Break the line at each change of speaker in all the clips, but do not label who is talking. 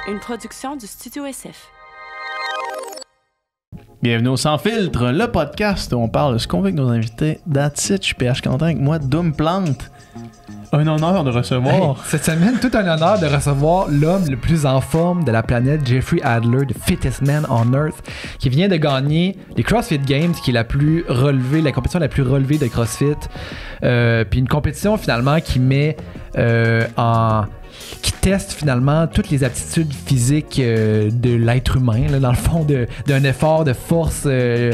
une production du Studio SF.
Bienvenue au Sans Filtre, le podcast où on parle de ce qu'on veut avec nos invités. That's it, je suis PH Quentin avec moi, Doom Plante. Un honneur de recevoir.
Hey, cette semaine, tout un honneur de recevoir l'homme le plus en forme de la planète, Jeffrey Adler, the fittest man on earth, qui vient de gagner les CrossFit Games, qui est la plus relevée, la compétition la plus relevée de CrossFit. Puis une compétition finalement qui met qui teste finalement toutes les aptitudes physiques de l'être humain, là, dans le fond d'un effort de force, de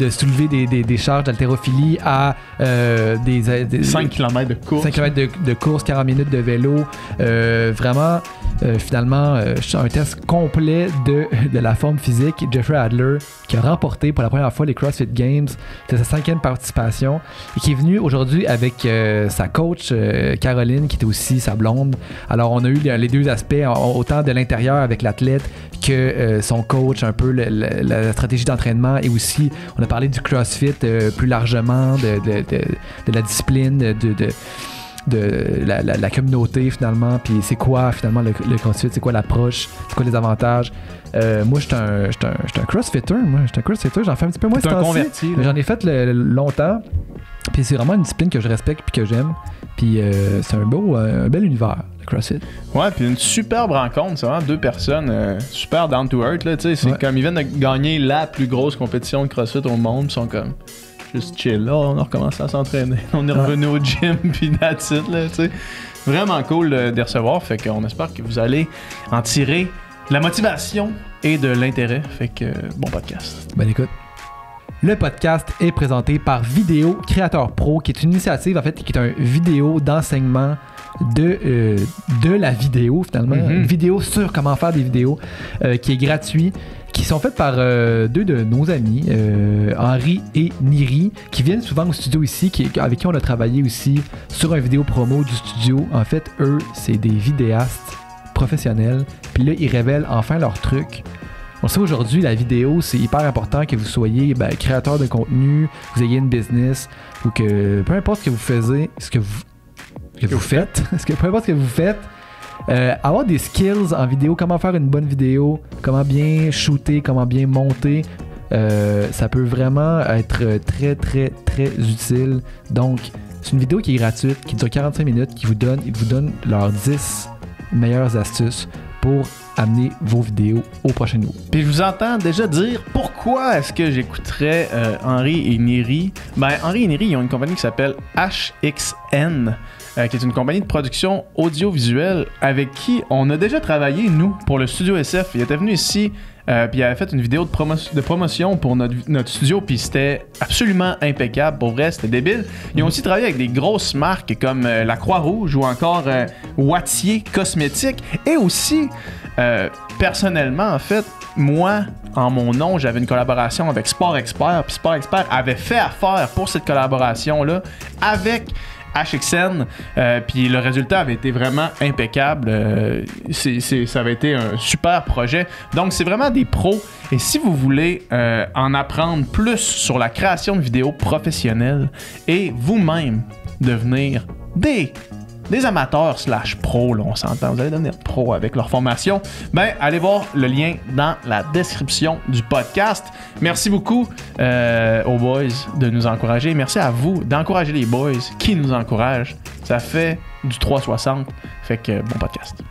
soulever des charges d'haltérophilie à des
5 km de course.
5 km de course, 40 minutes de vélo. Vraiment, finalement, un test complet de la forme physique. Jeffrey Adler, qui a remporté pour la première fois les CrossFit Games. C'est sa 5e participation et qui est venu aujourd'hui avec sa coach, Caroline, qui était aussi sa blonde. Alors, on a eu les deux aspects, autant de l'intérieur avec l'athlète que son coach, un peu la stratégie d'entraînement, et aussi, on a parlé du CrossFit plus largement, de la discipline, de la communauté finalement, puis c'est quoi finalement le CrossFit, c'est quoi l'approche, c'est quoi les avantages. Moi, je suis un crossfitter, j'en fais un petit peu moins
cette temps-ci,
j'en ai fait longtemps, puis c'est vraiment une discipline que je respecte puis que j'aime, puis c'est un bel univers, le CrossFit.
Ouais, puis une superbe rencontre, c'est vraiment deux personnes super down to earth, là, tu sais, c'est comme ils viennent de gagner la plus grosse compétition de CrossFit au monde, ils sont comme juste chill, là, on a recommencé à s'entraîner, on est revenu au gym, puis that's it, là, tu sais. Vraiment cool de recevoir, fait qu'on espère que vous allez en tirer de la motivation et de l'intérêt, fait que bon podcast.
Ben écoute, le podcast est présenté par Vidéo Créateur Pro, qui est une initiative, en fait, qui est un vidéo d'enseignement de la vidéo, finalement. Une vidéo sur comment faire des vidéos, qui est gratuit, qui sont faites par deux de nos amis, Henri et Niri, qui viennent souvent au studio ici, avec qui on a travaillé aussi sur une vidéo promo du studio. En fait, eux, c'est des vidéastes professionnels, puis là, ils révèlent enfin leur truc. On sait aujourd'hui, la vidéo, c'est hyper important que vous soyez créateur de contenu, vous ayez une business, ou que peu importe ce que vous faites, peu importe ce que vous faites, avoir des skills en vidéo, comment faire une bonne vidéo, comment bien shooter, comment bien monter, ça peut vraiment être très, très, très utile. Donc, c'est une vidéo qui est gratuite, qui dure 45 minutes, qui vous donne leurs 10 meilleures astuces pour amener vos vidéos au prochain niveau.
Puis je vous entends déjà dire pourquoi est-ce que j'écouterais Henri et Niri. Ben, Henri et Niri, ils ont une compagnie qui s'appelle HXN, qui est une compagnie de production audiovisuelle avec qui on a déjà travaillé, nous, pour le Studio SF. Il était venu ici, puis il avait fait une vidéo de promotion pour notre studio, puis c'était absolument impeccable. Pour vrai, c'était débile. Ils ont aussi travaillé avec des grosses marques comme la Croix-Rouge ou encore Wattier Cosmétiques, et aussi personnellement, en fait, moi, en mon nom, j'avais une collaboration avec Sport Expert, puis Sport Expert avait fait affaire pour cette collaboration-là avec HXN, puis le résultat avait été vraiment impeccable. Ça avait été un super projet. Donc, c'est vraiment des pros. Et si vous voulez en apprendre plus sur la création de vidéos professionnelles et vous-même devenir des amateurs / pros, là, on s'entend, vous allez devenir pro avec leur formation, ben allez voir le lien dans la description du podcast. Merci beaucoup aux boys de nous encourager. Merci à vous d'encourager les boys qui nous encouragent. Ça fait du 360, fait que bon podcast.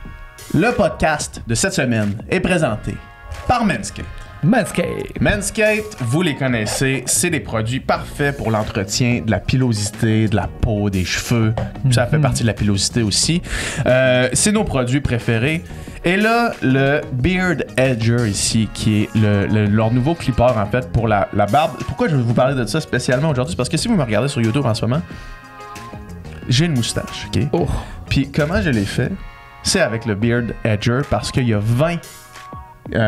Le podcast de cette semaine est présenté par Manscaped. Manscaped, vous les connaissez, c'est des produits parfaits pour l'entretien de la pilosité, de la peau, des cheveux. Ça fait partie de la pilosité aussi. C'est nos produits préférés. Et là, le Beard Edger ici, qui est leur nouveau clipper en fait pour la barbe. Pourquoi je vais vous parler de ça spécialement aujourd'hui? C'est parce que si vous me regardez sur YouTube en ce moment, j'ai une moustache, ok? Oh. Puis comment je l'ai fait? C'est avec le Beard Edger parce qu'il y a 20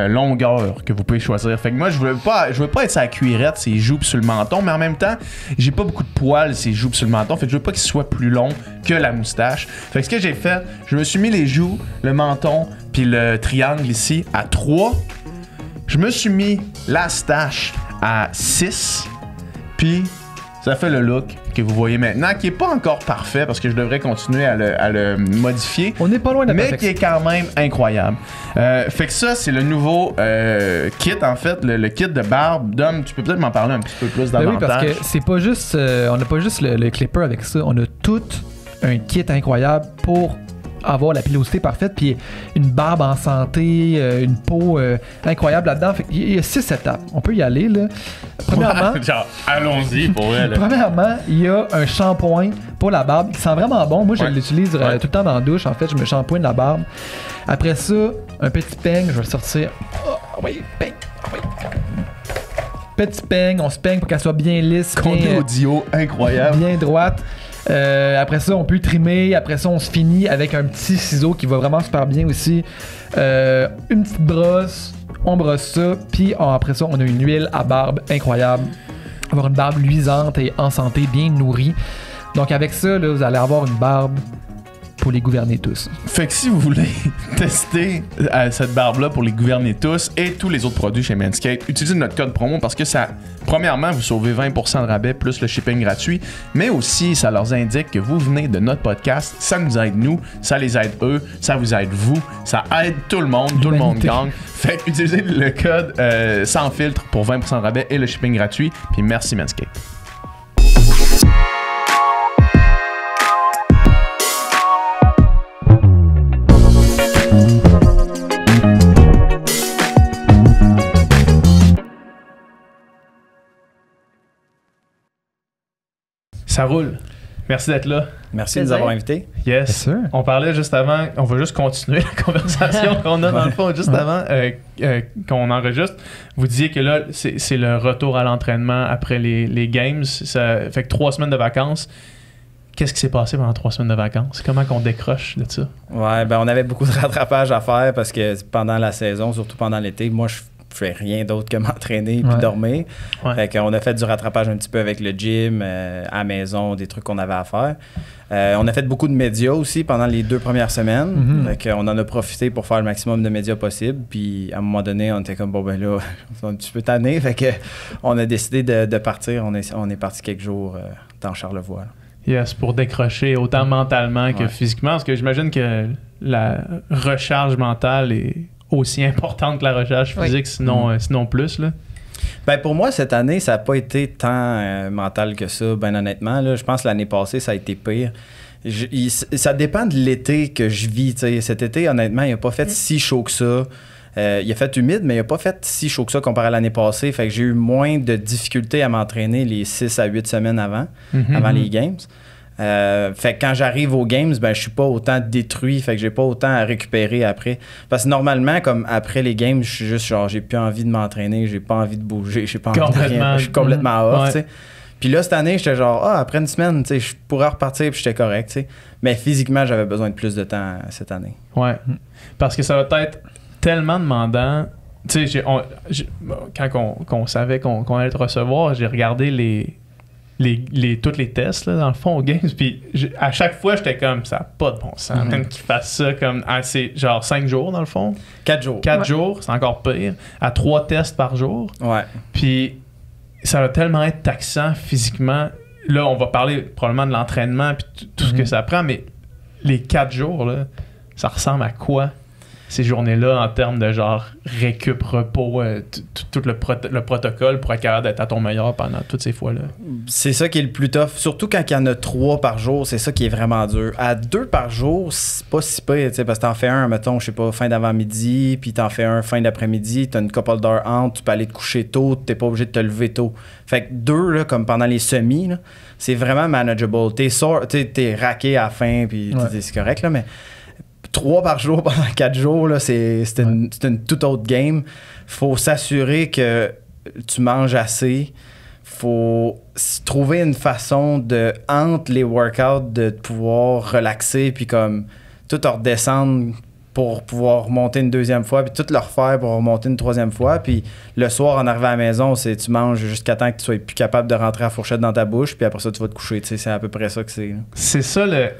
longueur que vous pouvez choisir. Fait que moi, je veux pas être sur la cuirette, ses joues sur le menton, mais en même temps, j'ai pas beaucoup de poils, ses joues sur le menton. Fait que je veux pas qu'il soit plus long que la moustache. Fait que ce que j'ai fait, je me suis mis les joues, le menton, puis le triangle ici à 3. Je me suis mis la stache à 6. Puis ça fait le look que vous voyez maintenant, qui est pas encore parfait parce que je devrais continuer à le modifier.
On n'est pas loin de la
mais
perfection.
qui est quand même incroyable. Fait que ça, c'est le nouveau kit, en fait, le kit de barbe. Dom, tu peux peut-être m'en parler un petit peu plus
Ben
davantage.
oui, parce que c'est pas juste, on n'a pas juste le clipper avec ça, on a tout un kit incroyable pour avoir la pilosité parfaite, puis une barbe en santé, une peau incroyable là-dedans. Fait qu'il y a 6 étapes. On peut y aller, là. Premièrement,
Genre, allons-y pour elle.
Premièrement, il y a un shampoing pour la barbe qui sent vraiment bon. Moi, je
Ouais.
l'utilise tout le temps dans la douche. En fait, je me shampoing la barbe. Après ça, un petit peigne. Je vais le sortir. Oh, oui, peigne. Oh, oui. Petit peigne. On se peigne pour qu'elle soit bien lisse,
Contenu
bien,
audio incroyable.
bien droite. Après ça, on peut trimer. Après ça, on se finit avec un petit ciseau qui va vraiment super bien aussi. Une petite brosse. On brosse ça. Puis après ça, on a une huile à barbe incroyable. Avoir une barbe luisante et en santé, bien nourrie. Donc avec ça, là, vous allez avoir une barbe pour les gouverner tous.
Fait que si vous voulez tester cette barbe-là pour les gouverner tous et tous les autres produits chez Manscaped, utilisez notre code promo parce que ça, premièrement, vous sauvez 20% de rabais plus le shipping gratuit, mais aussi ça leur indique que vous venez de notre podcast, ça nous aide nous, ça les aide eux, ça vous aide vous, ça aide tout le monde gagne. Fait que utilisez le code sans filtre pour 20% de rabais et le shipping gratuit, puis merci Manscaped. Ça roule. Merci d'être là.
Merci de nous avoir invités.
Yes.
Bien sûr.
On parlait juste avant, on va juste continuer la conversation qu'on a dans le fond, juste avant qu'on enregistre. Vous disiez que là, c'est le retour à l'entraînement après les games. Ça fait que 3 semaines de vacances. Qu'est-ce qui s'est passé pendant 3 semaines de vacances? Comment qu'on décroche de ça?
Ouais, ben on avait beaucoup de rattrapage à faire parce que pendant la saison, surtout pendant l'été, moi je fais rien d'autre que m'entraîner puis dormir.
Ouais.
Fait qu'on a fait du rattrapage un petit peu avec le gym, à la maison, des trucs qu'on avait à faire. On a fait beaucoup de médias aussi pendant les 2 premières semaines. Fait qu'on en a profité pour faire le maximum de médias possible. Puis à un moment donné, on était comme bon ben là, on est un petit peu tanné. Fait que on a décidé de partir. On est parti quelques jours dans Charlevoix. Là.
Yes, pour décrocher autant mentalement que physiquement. Parce que j'imagine que la recharge mentale est aussi importante que la recharge physique, sinon plus. Là.
Ben pour moi, cette année, ça n'a pas été tant mental que ça, ben honnêtement. Là, je pense que l'année passée, ça a été pire. Ça dépend de l'été que je vis. T'sais. Cet été, honnêtement, il n'a pas fait si chaud que ça. Il a fait humide, mais il n'a pas fait si chaud que ça comparé à l'année passée. Fait que j'ai eu moins de difficultés à m'entraîner les 6 à 8 semaines avant les games. Fait que quand j'arrive aux games, ben je suis pas autant détruit, fait que j'ai pas autant à récupérer après. Parce que normalement, comme après les games, je suis juste genre j'ai plus envie de m'entraîner, j'ai pas envie de bouger, j'ai pas envie de rien. Je suis complètement off, tu sais. Puis là, cette année, j'étais genre après une semaine, tu sais, je pourrais repartir puis j'étais correct, tu sais. Mais physiquement, j'avais besoin de plus de temps cette année. Ouais.
Parce que ça va être tellement demandant. Tu sais, quand on savait qu'on allait te recevoir, j'ai regardé tous les tests là, dans le fond aux games, puis à chaque fois j'étais comme ça n'a pas de bon sens même qu'ils fassent ça comme c'est genre 5 jours dans le fond
4 jours
4 jours, c'est encore pire, à 3 tests par jour, puis ça va tellement être taxant physiquement. Là on va parler probablement de l'entraînement puis tout ce que ça prend, mais les 4 jours là, ça ressemble à quoi ces journées-là en termes de genre récup, repos, tout le protocole pour être capable d'être à ton meilleur pendant toutes ces fois-là?
C'est ça qui est le plus tough. Surtout quand il y en a 3 par jour, c'est ça qui est vraiment dur. À 2 par jour, c'est pas si pire, parce que t'en fais un, mettons, je sais pas, fin d'avant-midi, puis t'en fais un fin d'après-midi, t'as une couple d'heures entre, tu peux aller te coucher tôt, t'es pas obligé de te lever tôt. Fait que 2, là, comme pendant les semis, là, c'est vraiment manageable. T'es raqué à la fin, puis c'est correct, là, mais 3 par jour pendant 4 jours, là, c'est une toute autre game. Faut s'assurer que tu manges assez. Faut trouver une façon de, entre les workouts, de pouvoir relaxer puis comme tout redescendre pour pouvoir remonter une 2e fois, puis tout le refaire pour remonter une 3e fois. Puis le soir, en arrivant à la maison, tu manges jusqu'à temps que tu sois plus capable de rentrer la fourchette dans ta bouche, puis après ça, tu vas te coucher. C'est à peu près ça que c'est. C'est
ça, le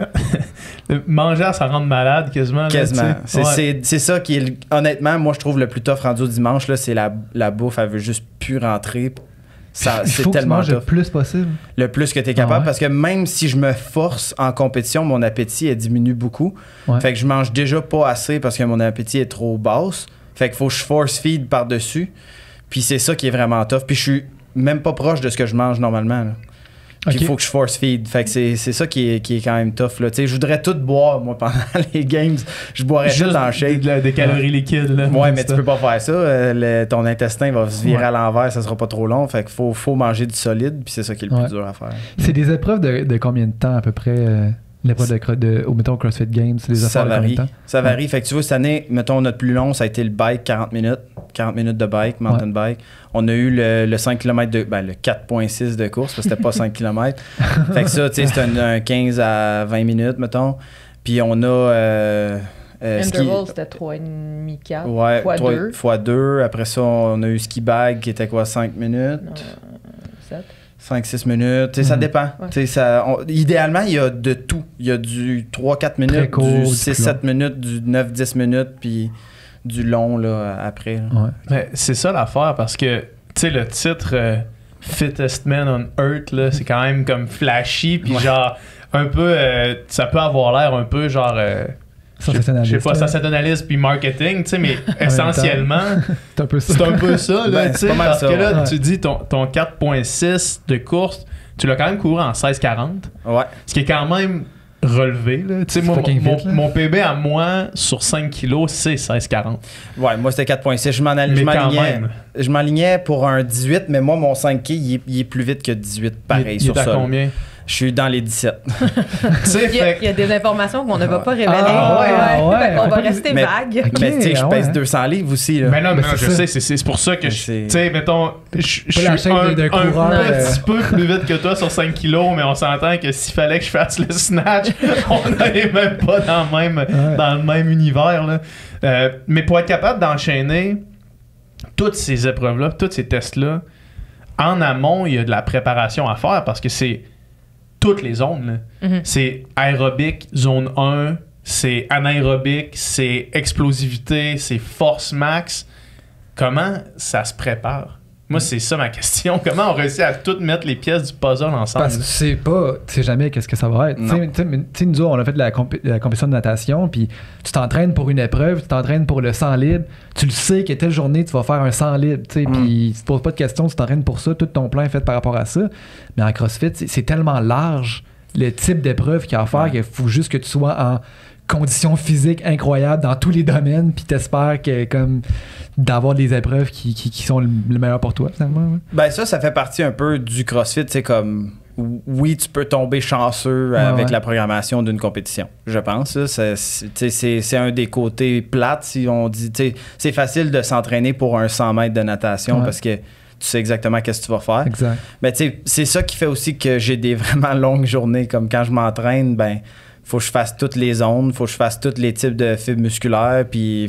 manger, ça rend malade quasiment.
Quasiment. Là, c'est ça qui est, honnêtement, moi, je trouve le plus tough rendu au dimanche, là, c'est la bouffe, elle veut juste plus rentrer. c'est
faut que tu
tellement
manges le
tough.
plus possible.
Le plus que tu es capable,
ouais.
parce que même si je me force en compétition, mon appétit elle diminue beaucoup.
Ouais.
Fait que je mange déjà pas assez parce que mon appétit est trop basse. Fait qu'il faut que je force feed par-dessus. Puis c'est ça qui est vraiment tough. Puis je suis même pas proche de ce que je mange normalement. Là. Puis il faut que je force feed. Fait que c'est ça qui est quand même tough. Là. Je voudrais tout boire, moi, pendant les games. Je boirais tout en shake.
Des calories liquides. Là.
Ouais, mais tu peux pas faire ça. Ton intestin va se virer à l'envers, ça sera pas trop long. Fait qu'il faut manger du solide. Puis c'est ça qui est le plus dur à faire.
C'est des épreuves de combien de temps à peu près l'épreuve mettons, CrossFit Games, c'est des
Ça
affaires de combien de temps?
Ça varie. Fait que tu vois, cette année, mettons, notre plus long, ça a été le bike, 40 minutes. 40 minutes de bike, mountain bike. On a eu le 5 km le 4.6 de course, parce que c'était pas 5 km. Fait que ça, tu sais, c'était un 15 à 20 minutes, mettons. Puis on a...
Interval, c'était 3,5, 4
ouais,
fois 2.
Fois 2. Après ça, on a eu ski bag qui était quoi, 5 minutes?
7.
5-6 minutes, ça dépend. Ouais. Idéalement, il y a de tout. Il y a du 3-4 minutes,
court,
du 6-7 minutes, du 9-10 minutes, puis du long là, après. Là.
Ouais. Mais c'est ça l'affaire, parce que le titre Fittest Man on Earth, là, c'est quand même comme flashy, puis genre un peu, ça peut avoir l'air un peu genre... je sais pas, sensationnaliste puis marketing, tu sais, mais essentiellement,
c'est un peu ça.
C'est un peu ça, là, tu sais, parce que là,
ouais.
tu dis ton 4.6 de course, tu l'as quand même couru en 16-40.
Ouais.
Ce qui est quand même relevé, là. Tu sais, moi, mon PB à moi, sur 5 kilos, c'est 16-40.
Ouais, moi, c'était 4.6. Je m'alignais pour un 18, mais moi, mon 5K, il est plus vite que 18, pareil,
il est à
sol.
Combien?
Je suis dans les 17.
Il y a des informations qu'on ne va pas révéler. On va rester vague.
Mais tu sais, je pèse 200 livres aussi. Là.
Mais non, je sais, c'est pour ça que tu sais, mettons, je suis un petit peu plus vite que toi sur 5 kilos, mais on s'entend que s'il fallait que je fasse le snatch, on n'allait même pas dans le même univers. Là. Mais pour être capable d'enchaîner toutes ces épreuves-là, tous ces tests-là, en amont, il y a de la préparation à faire parce que c'est toutes les zones. Là. Mm-hmm. C'est aérobique, zone 1, c'est anaérobique, c'est explosivité, c'est force max. Comment ça se prépare? Moi, c'est ça ma question. Comment on réussit à toutes mettre les pièces du puzzle ensemble?
Parce que tu sais jamais qu'est-ce que ça va être. Tu sais, nous autres, on a fait la compétition de natation, puis tu t'entraînes pour une épreuve, tu t'entraînes pour le 100 libre, tu le sais que telle journée, tu vas faire un 100 libre, tu sais, puis tu te poses pas de questions, tu t'entraînes pour ça, tout ton plan est fait par rapport à ça. Mais en CrossFit, c'est tellement large le type d'épreuve qu'il y a à faire qu'il faut juste que tu sois en conditions physiques incroyables dans tous les domaines, puis t'espères que comme d'avoir des épreuves qui sont le meilleur pour toi finalement. Ouais.
Ben ça fait partie un peu du CrossFit, tu sais, comme oui, tu peux tomber chanceux avec la programmation d'une compétition, je pense. C'est un des côtés plates, si on dit. C'est facile de s'entraîner pour un 100 mètres de natation parce que tu sais exactement qu'est-ce que tu vas faire.
Exact.
Mais tu sais, c'est ça qui fait aussi que j'ai des vraiment longues journées. Comme quand je m'entraîne, ben faut que je fasse toutes les zones, faut que je fasse tous les types de fibres musculaires, puis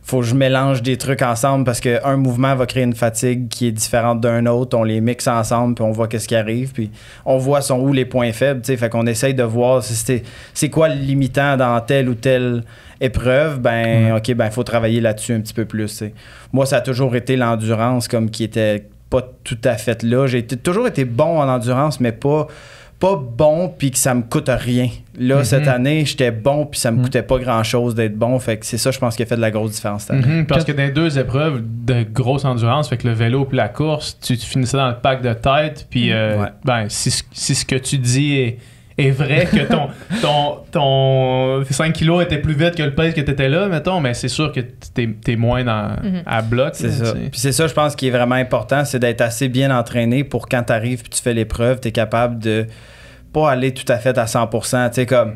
faut que je mélange des trucs ensemble parce qu'un mouvement va créer une fatigue qui est différente d'un autre. On les mixe ensemble, puis on voit qu'est-ce qui arrive, puis on voit sont où les points faibles. T'sais. Fait qu'on essaye de voir si c'est quoi le limitant dans telle ou telle épreuve. OK, faut travailler là-dessus un petit peu plus. T'sais. Moi, ça a toujours été l'endurance comme qui était pas tout à fait là. J'ai toujours été bon en endurance, mais pas bon puis que ça me coûte rien. Là, cette année, j'étais bon puis ça me coûtait pas grand-chose d'être bon. Fait que c'est ça, je pense, qui a fait de la grosse différence cette année.
Parce que dans les deux épreuves de grosse endurance, fait que le vélo puis la course, tu finissais dans le pack de tête puis si ce que tu dis est vrai que ton 5 kilos était plus vite que le pace que tu étais là, mettons, mais c'est sûr que t'es moins à bloc.
C'est ça. Puis c'est ça, je pense, qui est vraiment important, c'est d'être assez bien entraîné pour quand t'arrives puis tu fais l'épreuve, t'es capable de pas aller tout à fait à 100%. Tu sais, comme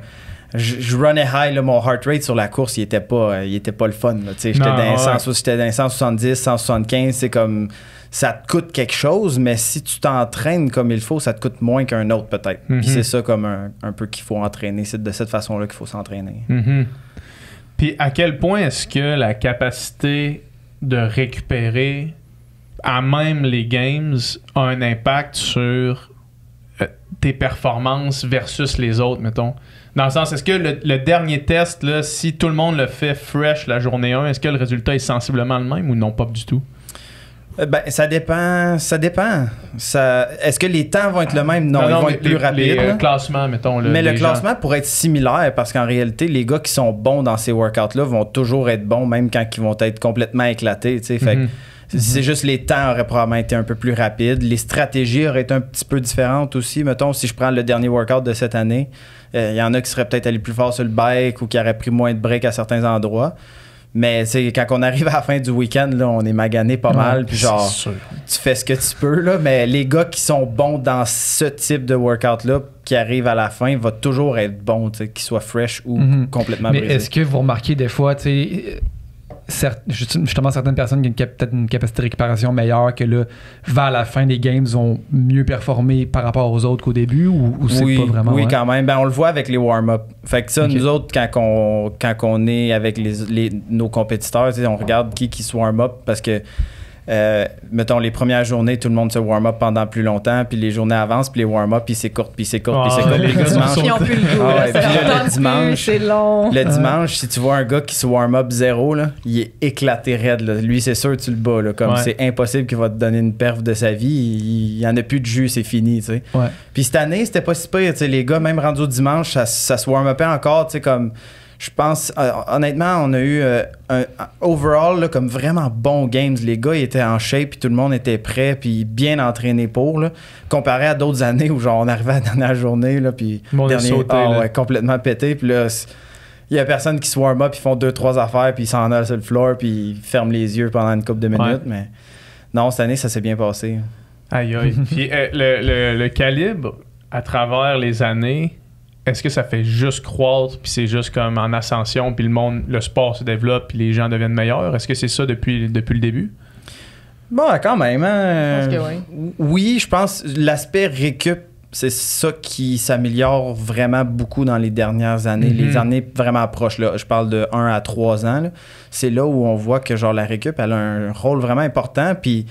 je runnais high, là, mon heart rate sur la course, il était pas le fun. J'étais dans 170, 175, c'est comme ça te coûte quelque chose, mais si tu t'entraînes comme il faut, ça te coûte moins qu'un autre peut-être. Puis c'est ça comme un peu qu'il faut entraîner. C'est de cette façon-là qu'il faut s'entraîner.
Puis à quel point est-ce que la capacité de récupérer à même les games a un impact sur tes performances versus les autres, mettons? Dans le sens, est-ce que le dernier test, là, si tout le monde le fait fresh la journée 1, est-ce que le résultat est sensiblement le même ou non, pas du tout?
Ben, ça dépend. Est-ce que les temps vont être le même? Non, ils vont être plus rapides.
Les classements, mettons.
Mais le classement pourrait être similaire parce qu'en réalité, les gars qui sont bons dans ces workouts-là vont toujours être bons, même quand ils vont être complètement éclatés. Fait que c'est juste les temps auraient probablement été un peu plus rapides. Les stratégies auraient été un petit peu différentes aussi. Mettons, si je prends le dernier workout de cette année, il y en a qui seraient peut-être allés plus fort sur le bike ou qui auraient pris moins de breaks à certains endroits. Mais quand on arrive à la fin du week-end, là, on est magané pas mal. Puis genre, tu fais ce que tu peux. Là, mais les gars qui sont bons dans ce type de workout-là, qui arrivent à la fin, vont toujours être bons, qu'ils soient fresh ou complètement brisés.
Mais est-ce que vous remarquez des fois, justement certaines personnes qui ont peut-être une capacité de récupération meilleure que là, vers la fin des games, ont mieux performé par rapport aux autres qu'au début ou c'est pas vraiment?
Oui, quand même. Ben, on le voit avec les warm-up. Fait que ça, nous autres, quand on est avec nos compétiteurs, on regarde qui se warm-up parce que mettons, les premières journées, tout le monde se warm-up pendant plus longtemps, puis les journées avancent, puis les warm-up, puis c'est court.
Les gars ont plus le goût.
Le dimanche,
c'est long.
Le dimanche, si tu vois un gars qui se warm-up 0, là, il est éclaté raide. Là. Lui, c'est sûr, tu le bats. Là, comme c'est impossible qu'il va te donner une perf de sa vie. Il n'y en a plus de jus, c'est fini. Puis cette année, c'était pas si pire. Les gars, même rendus au dimanche, ça se warm-upait encore, comme... Je pense, honnêtement, on a eu un overall là, comme vraiment bon games. Les gars, ils étaient en shape, puis tout le monde était prêt, puis bien entraîné pour, là, comparé à d'autres années où genre on arrivait à la dernière journée, là, puis complètement pété, puis là, il y a personne qui se warm up, ils font 2-3 affaires, puis ils s'en allent sur le floor, puis ils ferment les yeux pendant une couple de minutes, mais non, cette année, ça s'est bien passé.
Aïe aïe. Puis le calibre, à travers les années, est-ce que ça fait juste croître, puis c'est juste comme en ascension, puis le sport se développe, puis les gens deviennent meilleurs? Est-ce que c'est ça depuis le début?
Bon, quand même.
Je pense que oui.
Oui, je pense l'aspect récup, c'est ça qui s'améliore vraiment beaucoup dans les dernières années. Les années vraiment proches, là. Je parle de 1 à 3 ans. Là. C'est là où on voit que genre la récup, elle a un rôle vraiment important, puis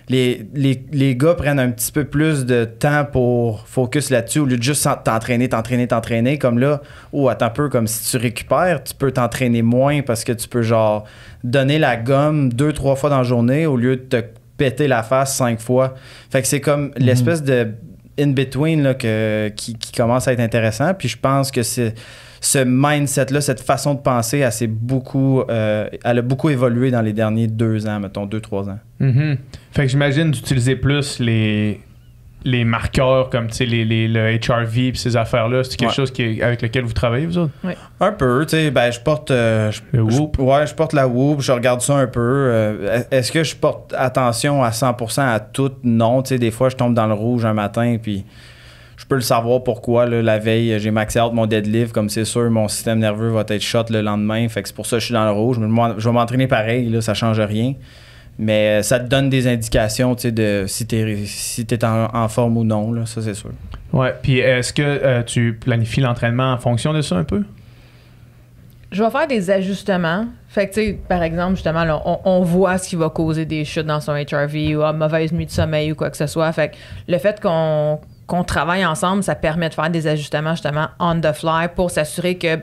les gars prennent un petit peu plus de temps pour focus là-dessus au lieu de juste t'entraîner comme là. Attends un peu, comme si tu récupères, tu peux t'entraîner moins parce que tu peux genre donner la gomme 2-3 fois dans la journée au lieu de te péter la face 5 fois. Fait que c'est comme l'espèce de in-between là, qui commence à être intéressant. Puis je pense que c'est ce mindset-là, cette façon de penser, elle a beaucoup évolué dans les derniers 2 ans, mettons 2-3 ans.
Fait que j'imagine d'utiliser plus les marqueurs comme le HRV et ces affaires-là. C'est quelque chose avec lequel vous travaillez, vous autres?
Oui.
Un peu, tu sais, je porte
le Whoop.
Je porte la Whoop, je regarde ça un peu. Est-ce que je porte attention à 100% à tout? Non, tu sais, des fois je tombe dans le rouge un matin puis je peux le savoir pourquoi. Là, la veille, j'ai maxé out mon deadlift. Comme c'est sûr, mon système nerveux va être shot le lendemain. Fait que c'est pour ça que je suis dans le rouge. Je vais m'entraîner pareil. Là, ça change rien. Mais ça te donne des indications de si t'es en forme ou non. Là, ça, c'est sûr.
Ouais. Puis est-ce que tu planifies l'entraînement en fonction de ça un peu?
Je vais faire des ajustements. Fait que, tu sais, par exemple, justement, là, on voit ce qui va causer des chutes dans son HRV ou mauvaise nuit de sommeil ou quoi que ce soit. Fait que le fait qu'on travaille ensemble, ça permet de faire des ajustements justement on the fly pour s'assurer que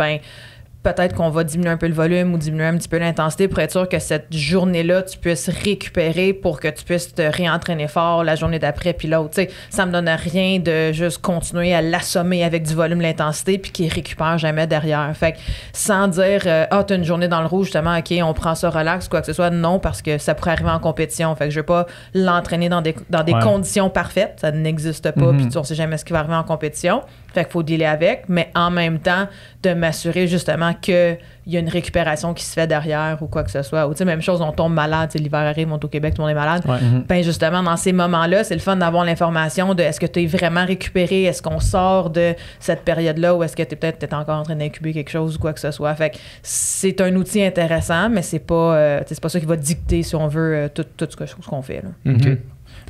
peut-être qu'on va diminuer un peu le volume ou diminuer un petit peu l'intensité pour être sûr que cette journée-là, tu puisses récupérer pour que tu puisses te réentraîner fort la journée d'après puis l'autre. Tu sais, ça me donne rien de juste continuer à l'assommer avec du volume, l'intensité puis qu'il récupère jamais derrière. Fait que sans dire t'as une journée dans le rouge, justement, OK, on prend ça relax, quoi que ce soit. Non, parce que ça pourrait arriver en compétition. Fait que je vais pas l'entraîner dans des conditions parfaites. Ça n'existe pas puis on sait jamais ce qui va arriver en compétition. Fait qu'il faut dealer avec, mais en même temps, de m'assurer justement qu'il y a une récupération qui se fait derrière ou quoi que ce soit. Ou tu sais, même chose, on tombe malade, l'hiver arrive, on est au Québec, tout le monde est malade. Ben justement, dans ces moments-là, c'est le fun d'avoir l'information de est-ce que tu es vraiment récupéré, est-ce qu'on sort de cette période-là ou est-ce que tu es peut-être encore en train d'incuber quelque chose ou quoi que ce soit. Fait que c'est un outil intéressant, mais c'est pas ça qui va dicter, si on veut, tout ce qu'on fait. Là.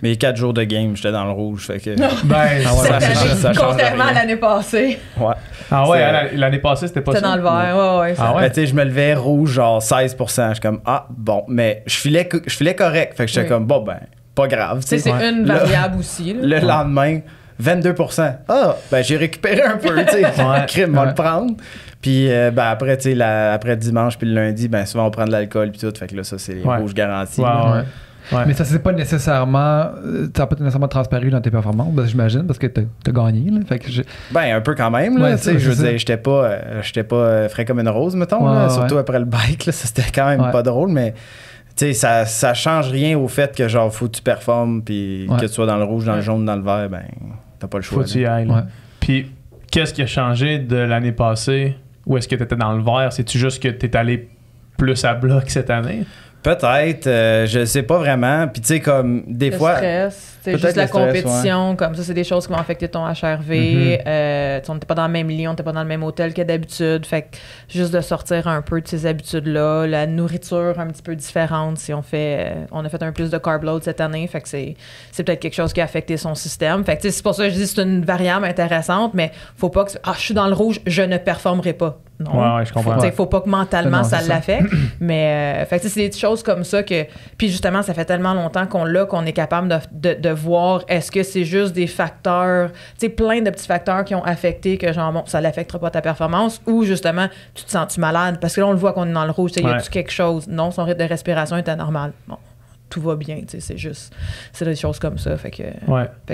Mais 4 jours de game, j'étais dans le rouge. Fait que
ça contrairement à l'année passée.
Ouais.
Ah ouais, l'année passée, c'était pas ça.
C'était dans le vert, ouais.
Ah ouais?
Tu sais, je me levais rouge, genre 16%. Je suis comme, bon. Mais je filais correct. Fait que j'étais comme, pas grave.
C'est une variable aussi.
Là. Le lendemain, 22%. J'ai récupéré un peu, tu sais. Crime, va le prendre. Puis après, tu sais, après dimanche puis le lundi, ben souvent on prend de l'alcool puis tout. Fait que là, ça, c'est les rouges garantis.
Ouais.
Mais ça c'est pas nécessairement transparu dans tes performances, j'imagine, parce que t'as gagné. Là. Fait que
ben un peu quand même. Là, je veux dire, j'étais pas frais comme une rose, mettons. Là, surtout après le bike, là, ça c'était quand même pas drôle, mais tu sais, ça change rien au fait que genre faut que tu performes, puis que tu sois dans le rouge, dans le jaune, dans le vert, ben t'as pas le choix.
Faut que tu y ailles. Puis qu'est-ce qui a changé de l'année passée? Où est-ce que t'étais dans le vert? C'est-tu juste que t'es allé plus à bloc cette année?
Peut-être, je sais pas vraiment. Puis tu sais, comme des fois.
Stress, c'est juste la compétition, comme ça, c'est des choses qui vont affecter ton HRV. On n'était pas dans le même lit, on n'était pas dans le même hôtel que d'habitude. Fait que juste de sortir un peu de ces habitudes-là, la nourriture un petit peu différente. Si on a fait un plus de carb load cette année, fait que c'est peut-être quelque chose qui a affecté son système. Fait que c'est pour ça que je dis que c'est une variable intéressante, mais faut pas que je suis dans le rouge, je ne performerai pas. Non.
Ouais, je comprends.
Faut pas que mentalement ça l'affecte. Mais fait que c'est des choses comme ça que. Puis justement, ça fait tellement longtemps qu'on est capable de voir est-ce que c'est juste des facteurs, plein de petits facteurs qui ont affecté que genre bon, ça l'affectera pas ta performance, ou justement tu te sens-tu malade parce que là on le voit qu'on est dans le rouge, y a-tu quelque chose? Non, son rythme de respiration était normal. Bon. Tout va bien, c'est des choses comme ça, fait que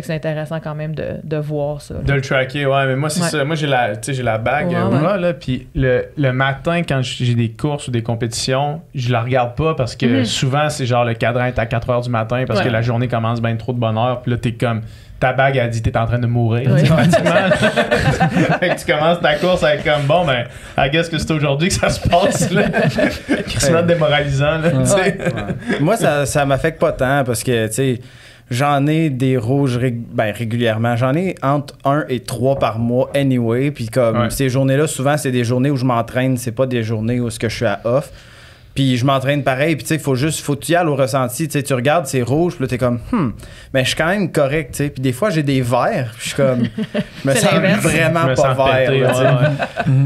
c'est intéressant quand même de voir ça.
De le tracker, mais moi c'est ça, moi j'ai la bague là, puis le matin quand j'ai des courses ou des compétitions, je la regarde pas parce que souvent c'est genre le cadran est à 4h du matin parce que la journée commence bien trop de bonne heure, puis là t'es comme ta bague a dit t'es en train de mourir. Fait que tu commences ta course avec comme bon ben I guess que c'est aujourd'hui que ça se passe là. Quasiment démoralisant là.
Moi ça m'affecte pas tant parce que tu sais j'en ai des rouges régulièrement. J'en ai entre 1 et 3 par mois anyway. Puis comme ces journées-là, souvent c'est des journées où je m'entraîne, c'est pas des journées où je suis à off. Puis je m'entraîne pareil, puis tu sais, faut que tu y ailles au ressenti, tu sais, tu regardes, c'est rouge, puis là, t'es comme, mais je suis quand même correct, tu sais. Puis des fois, j'ai des verts, puis je suis comme, je me sens vraiment pas vert,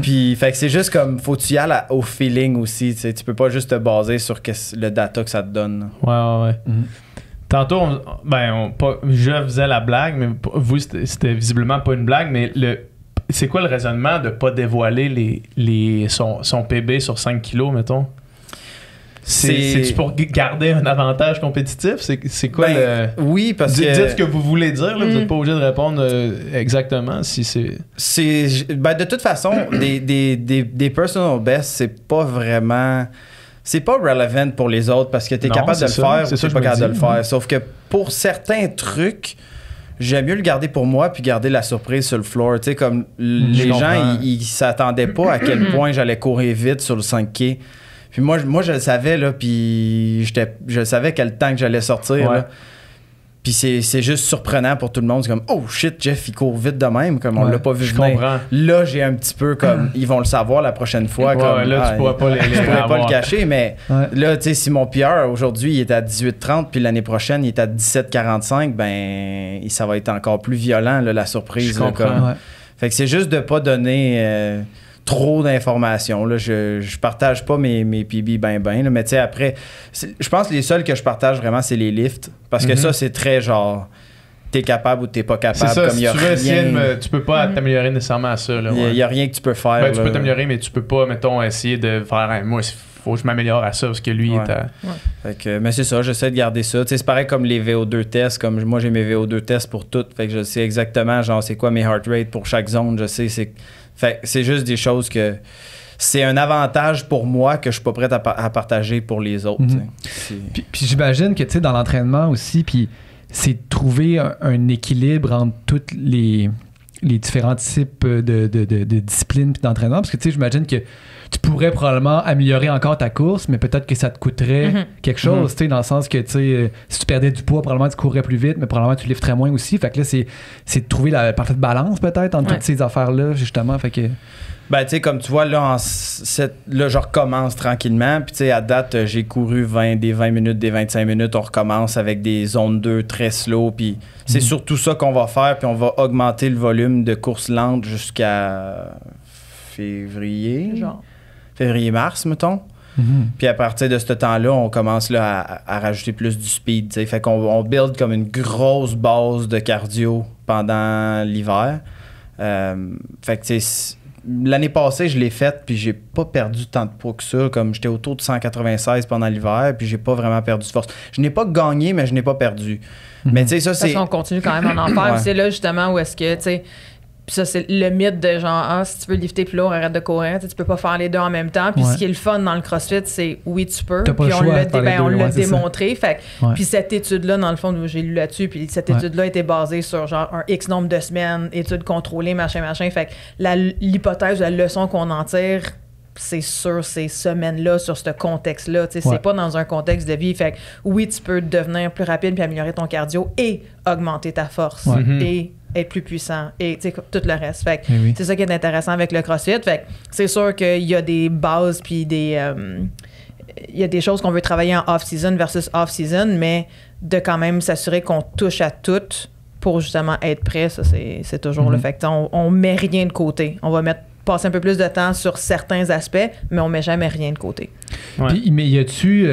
puis, fait que c'est juste comme, faut que tu y ailles au feeling aussi, tu sais. Tu peux pas juste te baser sur le data que ça te donne.
Ouais. Tantôt, je faisais la blague, mais vous, c'était visiblement pas une blague, mais c'est quoi le raisonnement de pas dévoiler son PB sur 5 kilos, mettons? C'est-tu pour garder un avantage compétitif? C'est quoi le...
Oui, parce que...
Dites ce que vous voulez dire, là, vous n'êtes pas obligé de répondre exactement si c'est...
de toute façon, des personal best, c'est pas vraiment... C'est pas relevant pour les autres parce que t'es capable de le faire ou t'es pas capable de le faire. Sauf que pour certains trucs, j'aime mieux le garder pour moi puis garder la surprise sur le floor. Tu sais, comme les gens, ils s'attendaient pas à quel point j'allais courir vite sur le 5K. Puis moi je le savais, là, puis je savais quel temps que j'allais sortir, là. Puis c'est juste surprenant pour tout le monde. C'est comme, oh shit, Jeff, il court vite de même, comme on l'a pas vu venir.
Comprends.
Là, j'ai un petit peu comme, ils vont le savoir la prochaine fois. Comme,
là, tu pourras pas je
pourrais pas le cacher, mais là, tu sais, si mon PR, aujourd'hui, il est à 18,30, puis l'année prochaine, il est à 17,45, ben, ça va être encore plus violent, là, la surprise.
Je comprends.
Fait que c'est juste de pas donner... trop d'informations. Là. Je partage pas mes PB ben, là, mais tu sais, après, je pense que les seuls que je partage vraiment, c'est les lifts. Parce que ça, c'est très genre, t'es capable ou t'es pas capable.
C'est ça,
comme
si tu veux essayer tu peux pas t'améliorer nécessairement à ça.
Il y a rien que tu peux faire.
Ben, tu peux t'améliorer, mais tu peux pas, mettons, essayer de faire moi, faut que je m'améliore à ça parce que lui est à...
Fait que, mais c'est ça, j'essaie de garder ça. Tu sais, c'est pareil comme les VO2 tests, comme moi j'ai mes VO2 tests pour toutes. Fait que je sais exactement genre c'est quoi mes heart rate pour chaque zone. Je sais fait c'est juste des choses que c'est un avantage pour moi que je suis pas prêt à partager pour les autres.
Puis j'imagine que tu sais dans l'entraînement aussi, puis c'est de trouver un équilibre entre toutes les différents types de disciplines puis d'entraînement, parce que tu sais j'imagine que tu pourrais probablement améliorer encore ta course, mais peut-être que ça te coûterait quelque chose, tu sais, dans le sens que, tu sais, si tu perdais du poids, probablement tu courrais plus vite, mais probablement tu lifterais moins aussi. Fait que là, c'est de trouver la parfaite balance, peut-être, entre toutes ces affaires-là, justement. Fait que...
Ben, tu sais, comme tu vois, là, là, je recommence tranquillement. Puis, tu sais, à date, j'ai couru des 20 minutes, des 25 minutes. On recommence avec des zones 2 très slow. Puis, c'est surtout ça qu'on va faire. Puis, on va augmenter le volume de courses lentes jusqu'à février-mars, mettons. Puis à partir de ce temps-là, on commence là, à rajouter plus du speed. T'sais. Fait qu'on build comme une grosse base de cardio pendant l'hiver. Fait que l'année passée, je l'ai faite, puis j'ai pas perdu tant de poids que ça. Comme j'étais autour de 196 pendant l'hiver, puis j'ai pas vraiment perdu de force. Je n'ai pas gagné, mais je n'ai pas perdu. Mais tu sais, ça, c'est.
On continue quand même en faire.
Ouais.
C'est là, justement, où est-ce que, tu sais. Puis ça, c'est le mythe de genre, si tu veux lifter plus lourd, arrête de courir. Tu peux pas faire les deux en même temps. Puis ce qui est le fun dans le CrossFit, c'est oui, tu peux.
T'as pas
Puis
le
on
choix
l'a
de faire les deux,
démontré. Fait
Ouais.
puis cette étude-là, dans le fond, j'ai lu là-dessus. Puis cette étude-là était basée sur genre un X nombre de semaines, études contrôlées, machin. Fait que l'hypothèse, la leçon qu'on en tire, c'est sur ces semaines-là, sur ce contexte-là. C'est pas dans un contexte de vie. Fait que oui, tu peux devenir plus rapide puis améliorer ton cardio et augmenter ta force. Et être plus puissant et tout le reste. Fait que c'est ça qui est intéressant avec le CrossFit. Fait que c'est sûr qu'il y a des bases puis il y a des choses qu'on veut travailler en off-season versus off-season, mais de quand même s'assurer qu'on touche à tout pour justement être prêt, ça c'est toujours le fait. On met rien de côté. On va passer un peu plus de temps sur certains aspects, mais on met jamais rien de côté.
Ouais.
Puis, mais y a-tu,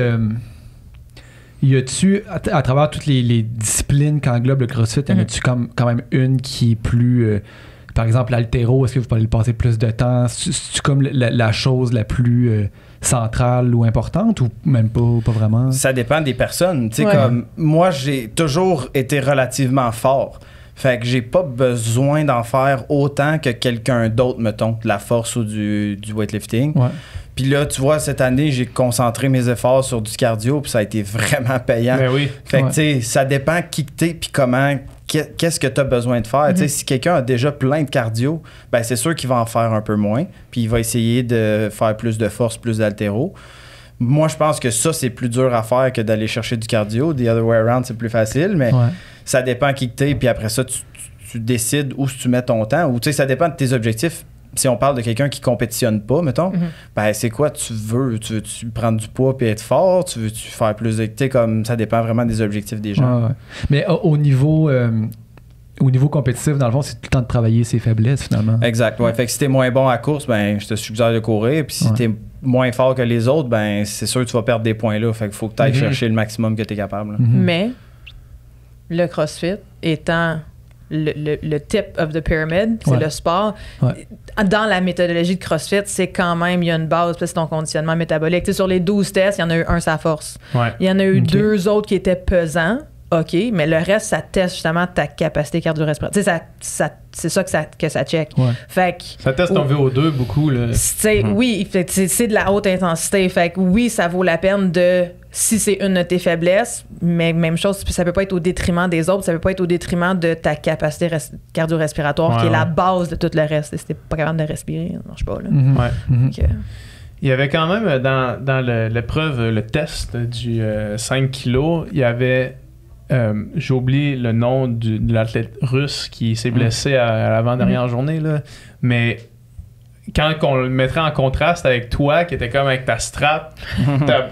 à travers toutes les disciplines qu'englobe le CrossFit, y en a-tu quand même une qui est plus... par exemple, l'haltéro, est-ce que vous pouvez y passer plus de temps? C'est comme la chose la plus centrale ou importante ou même pas vraiment?
Ça dépend des personnes. Tu sais, comme moi, j'ai toujours été relativement fort. Fait que j'ai pas besoin d'en faire autant que quelqu'un d'autre, mettons, de la force ou du weightlifting.
Ouais.
Puis là, tu vois, cette année, j'ai concentré mes efforts sur du cardio, puis ça a été vraiment payant.
Ben oui.
Fait que, tu sais, ça dépend qui que t'es, puis comment, qu'est-ce que t'as besoin de faire. Tu sais, si quelqu'un a déjà plein de cardio, ben c'est sûr qu'il va en faire un peu moins, puis il va essayer de faire plus de force, plus d'haltéro. Moi, je pense que ça, c'est plus dur à faire que d'aller chercher du cardio. The other way around, c'est plus facile, mais ça dépend qui que t'es, puis après ça, tu décides où tu mets ton temps, ou tu sais, ça dépend de tes objectifs. Si on parle de quelqu'un qui compétitionne pas, mettons, ben c'est quoi tu veux? Tu veux-tu prendre du poids puis être fort? Tu veux-tu faire plus de... Tu sais, comme ça dépend vraiment des objectifs des gens.
Mais au niveau compétitif, dans le fond, c'est tout le temps de travailler ses faiblesses, finalement.
Exact, ouais. Fait que si t'es moins bon à la course, ben je te suggère de courir. Puis si t'es moins fort que les autres, ben c'est sûr que tu vas perdre des points là. Fait qu'il faut que tu ailles chercher le maximum que t'es capable.
Mais le CrossFit étant... Le tip of the pyramid, c'est le sport. Dans la méthodologie de CrossFit, c'est quand même, il y a une base, c'est ton conditionnement métabolique. T'sais, sur les 12 tests, il y en a eu un, sa force. Il y en a eu 2 autres qui étaient pesants. OK, mais le reste, ça teste justement ta capacité cardio-respiratoire. C'est ça que ça check. Fait que,
ça teste ton VO2 beaucoup. Là.
Oui, c'est de la haute intensité. Fait que oui, ça vaut la peine de... Si c'est une de tes faiblesses, mais même chose, ça peut pas être au détriment des autres, ça peut pas être au détriment de ta capacité cardio-respiratoire, qui est la base de tout le reste. Si t'es pas capable de respirer, ça marche pas. Là.
Il y avait quand même dans l'épreuve, le test du 5 kilos, il y avait... j'ai oublié le nom de l'athlète russe qui s'est blessé à l'avant-dernière journée, là. Mais quand on le mettrait en contraste avec toi, qui était comme avec ta strap,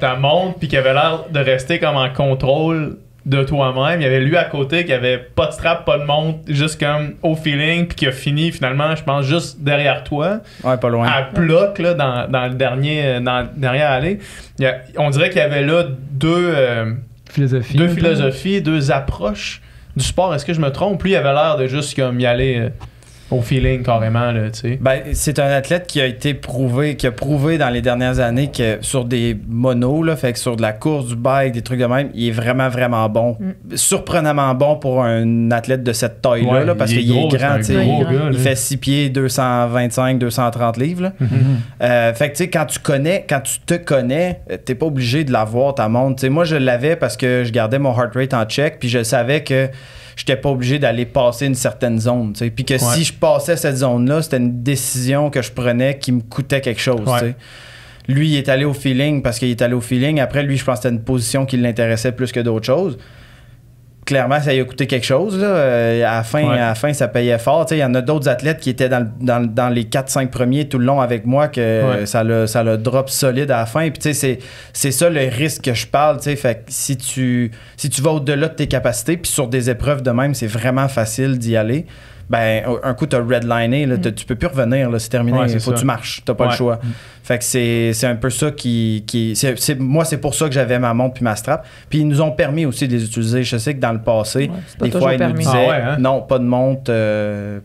ta montre, puis qui avait l'air de rester comme en contrôle de toi-même, il y avait lui à côté qui avait pas de strap, pas de montre, juste comme au feeling, puis qui a fini finalement, je pense, juste derrière toi.
Ouais, pas loin.
À bloc, là, dans le dernière allée. On dirait qu'il y avait là deux philosophies, deux approches du sport. Est-ce que je me trompe? Lui, il avait l'air de juste comme y aller au feeling carrément, là, tu sais. Ben,
c'est un athlète qui a prouvé dans les dernières années que sur des monos, là, fait que sur de la course, du bike, des trucs de même, il est vraiment, vraiment bon. Surprenamment bon pour un athlète de cette taille-là, là, parce qu'il est grand, tu sais. Il fait 6 pieds, 225, 230 livres, là. Fait que, tu sais, quand tu te connais, t'es pas obligé de l'avoir, ta montre. Tu sais, moi, je l'avais parce que je gardais mon heart rate en check, puis je savais que j'étais pas obligé d'aller passer une certaine zone, tu sais. Puis que si je passais cette zone-là, c'était une décision que je prenais qui me coûtait quelque chose, tu sais. Lui, il est allé au feeling parce qu'il est allé au feeling. Après, lui, je pense que c'était une position qui l'intéressait plus que d'autres choses. Clairement, ça lui a coûté quelque chose, là. À la fin, ça payait fort. Tu sais, il y en a d'autres athlètes qui étaient dans les 4-5 premiers tout le long avec moi que ça le drop solide à la fin. Puis tu sais, c'est ça le risque que je parle. Tu sais, fait que si tu vas au-delà de tes capacités, puis sur des épreuves de même, c'est vraiment facile d'y aller. ben, un coup, t'as redliné, là, tu peux plus revenir, là, c'est terminé.
Ouais, c'est
faut que
ça.
tu marches, t'as pas le choix. Fait que c'est un peu ça moi, c'est pour ça que j'avais ma montre puis ma strap. Puis ils nous ont permis aussi de les utiliser. Je sais que dans le passé,
c'est pas
des
toujours
fois, ils nous
permis.
disaient
Ah ouais, hein?
non, pas de montre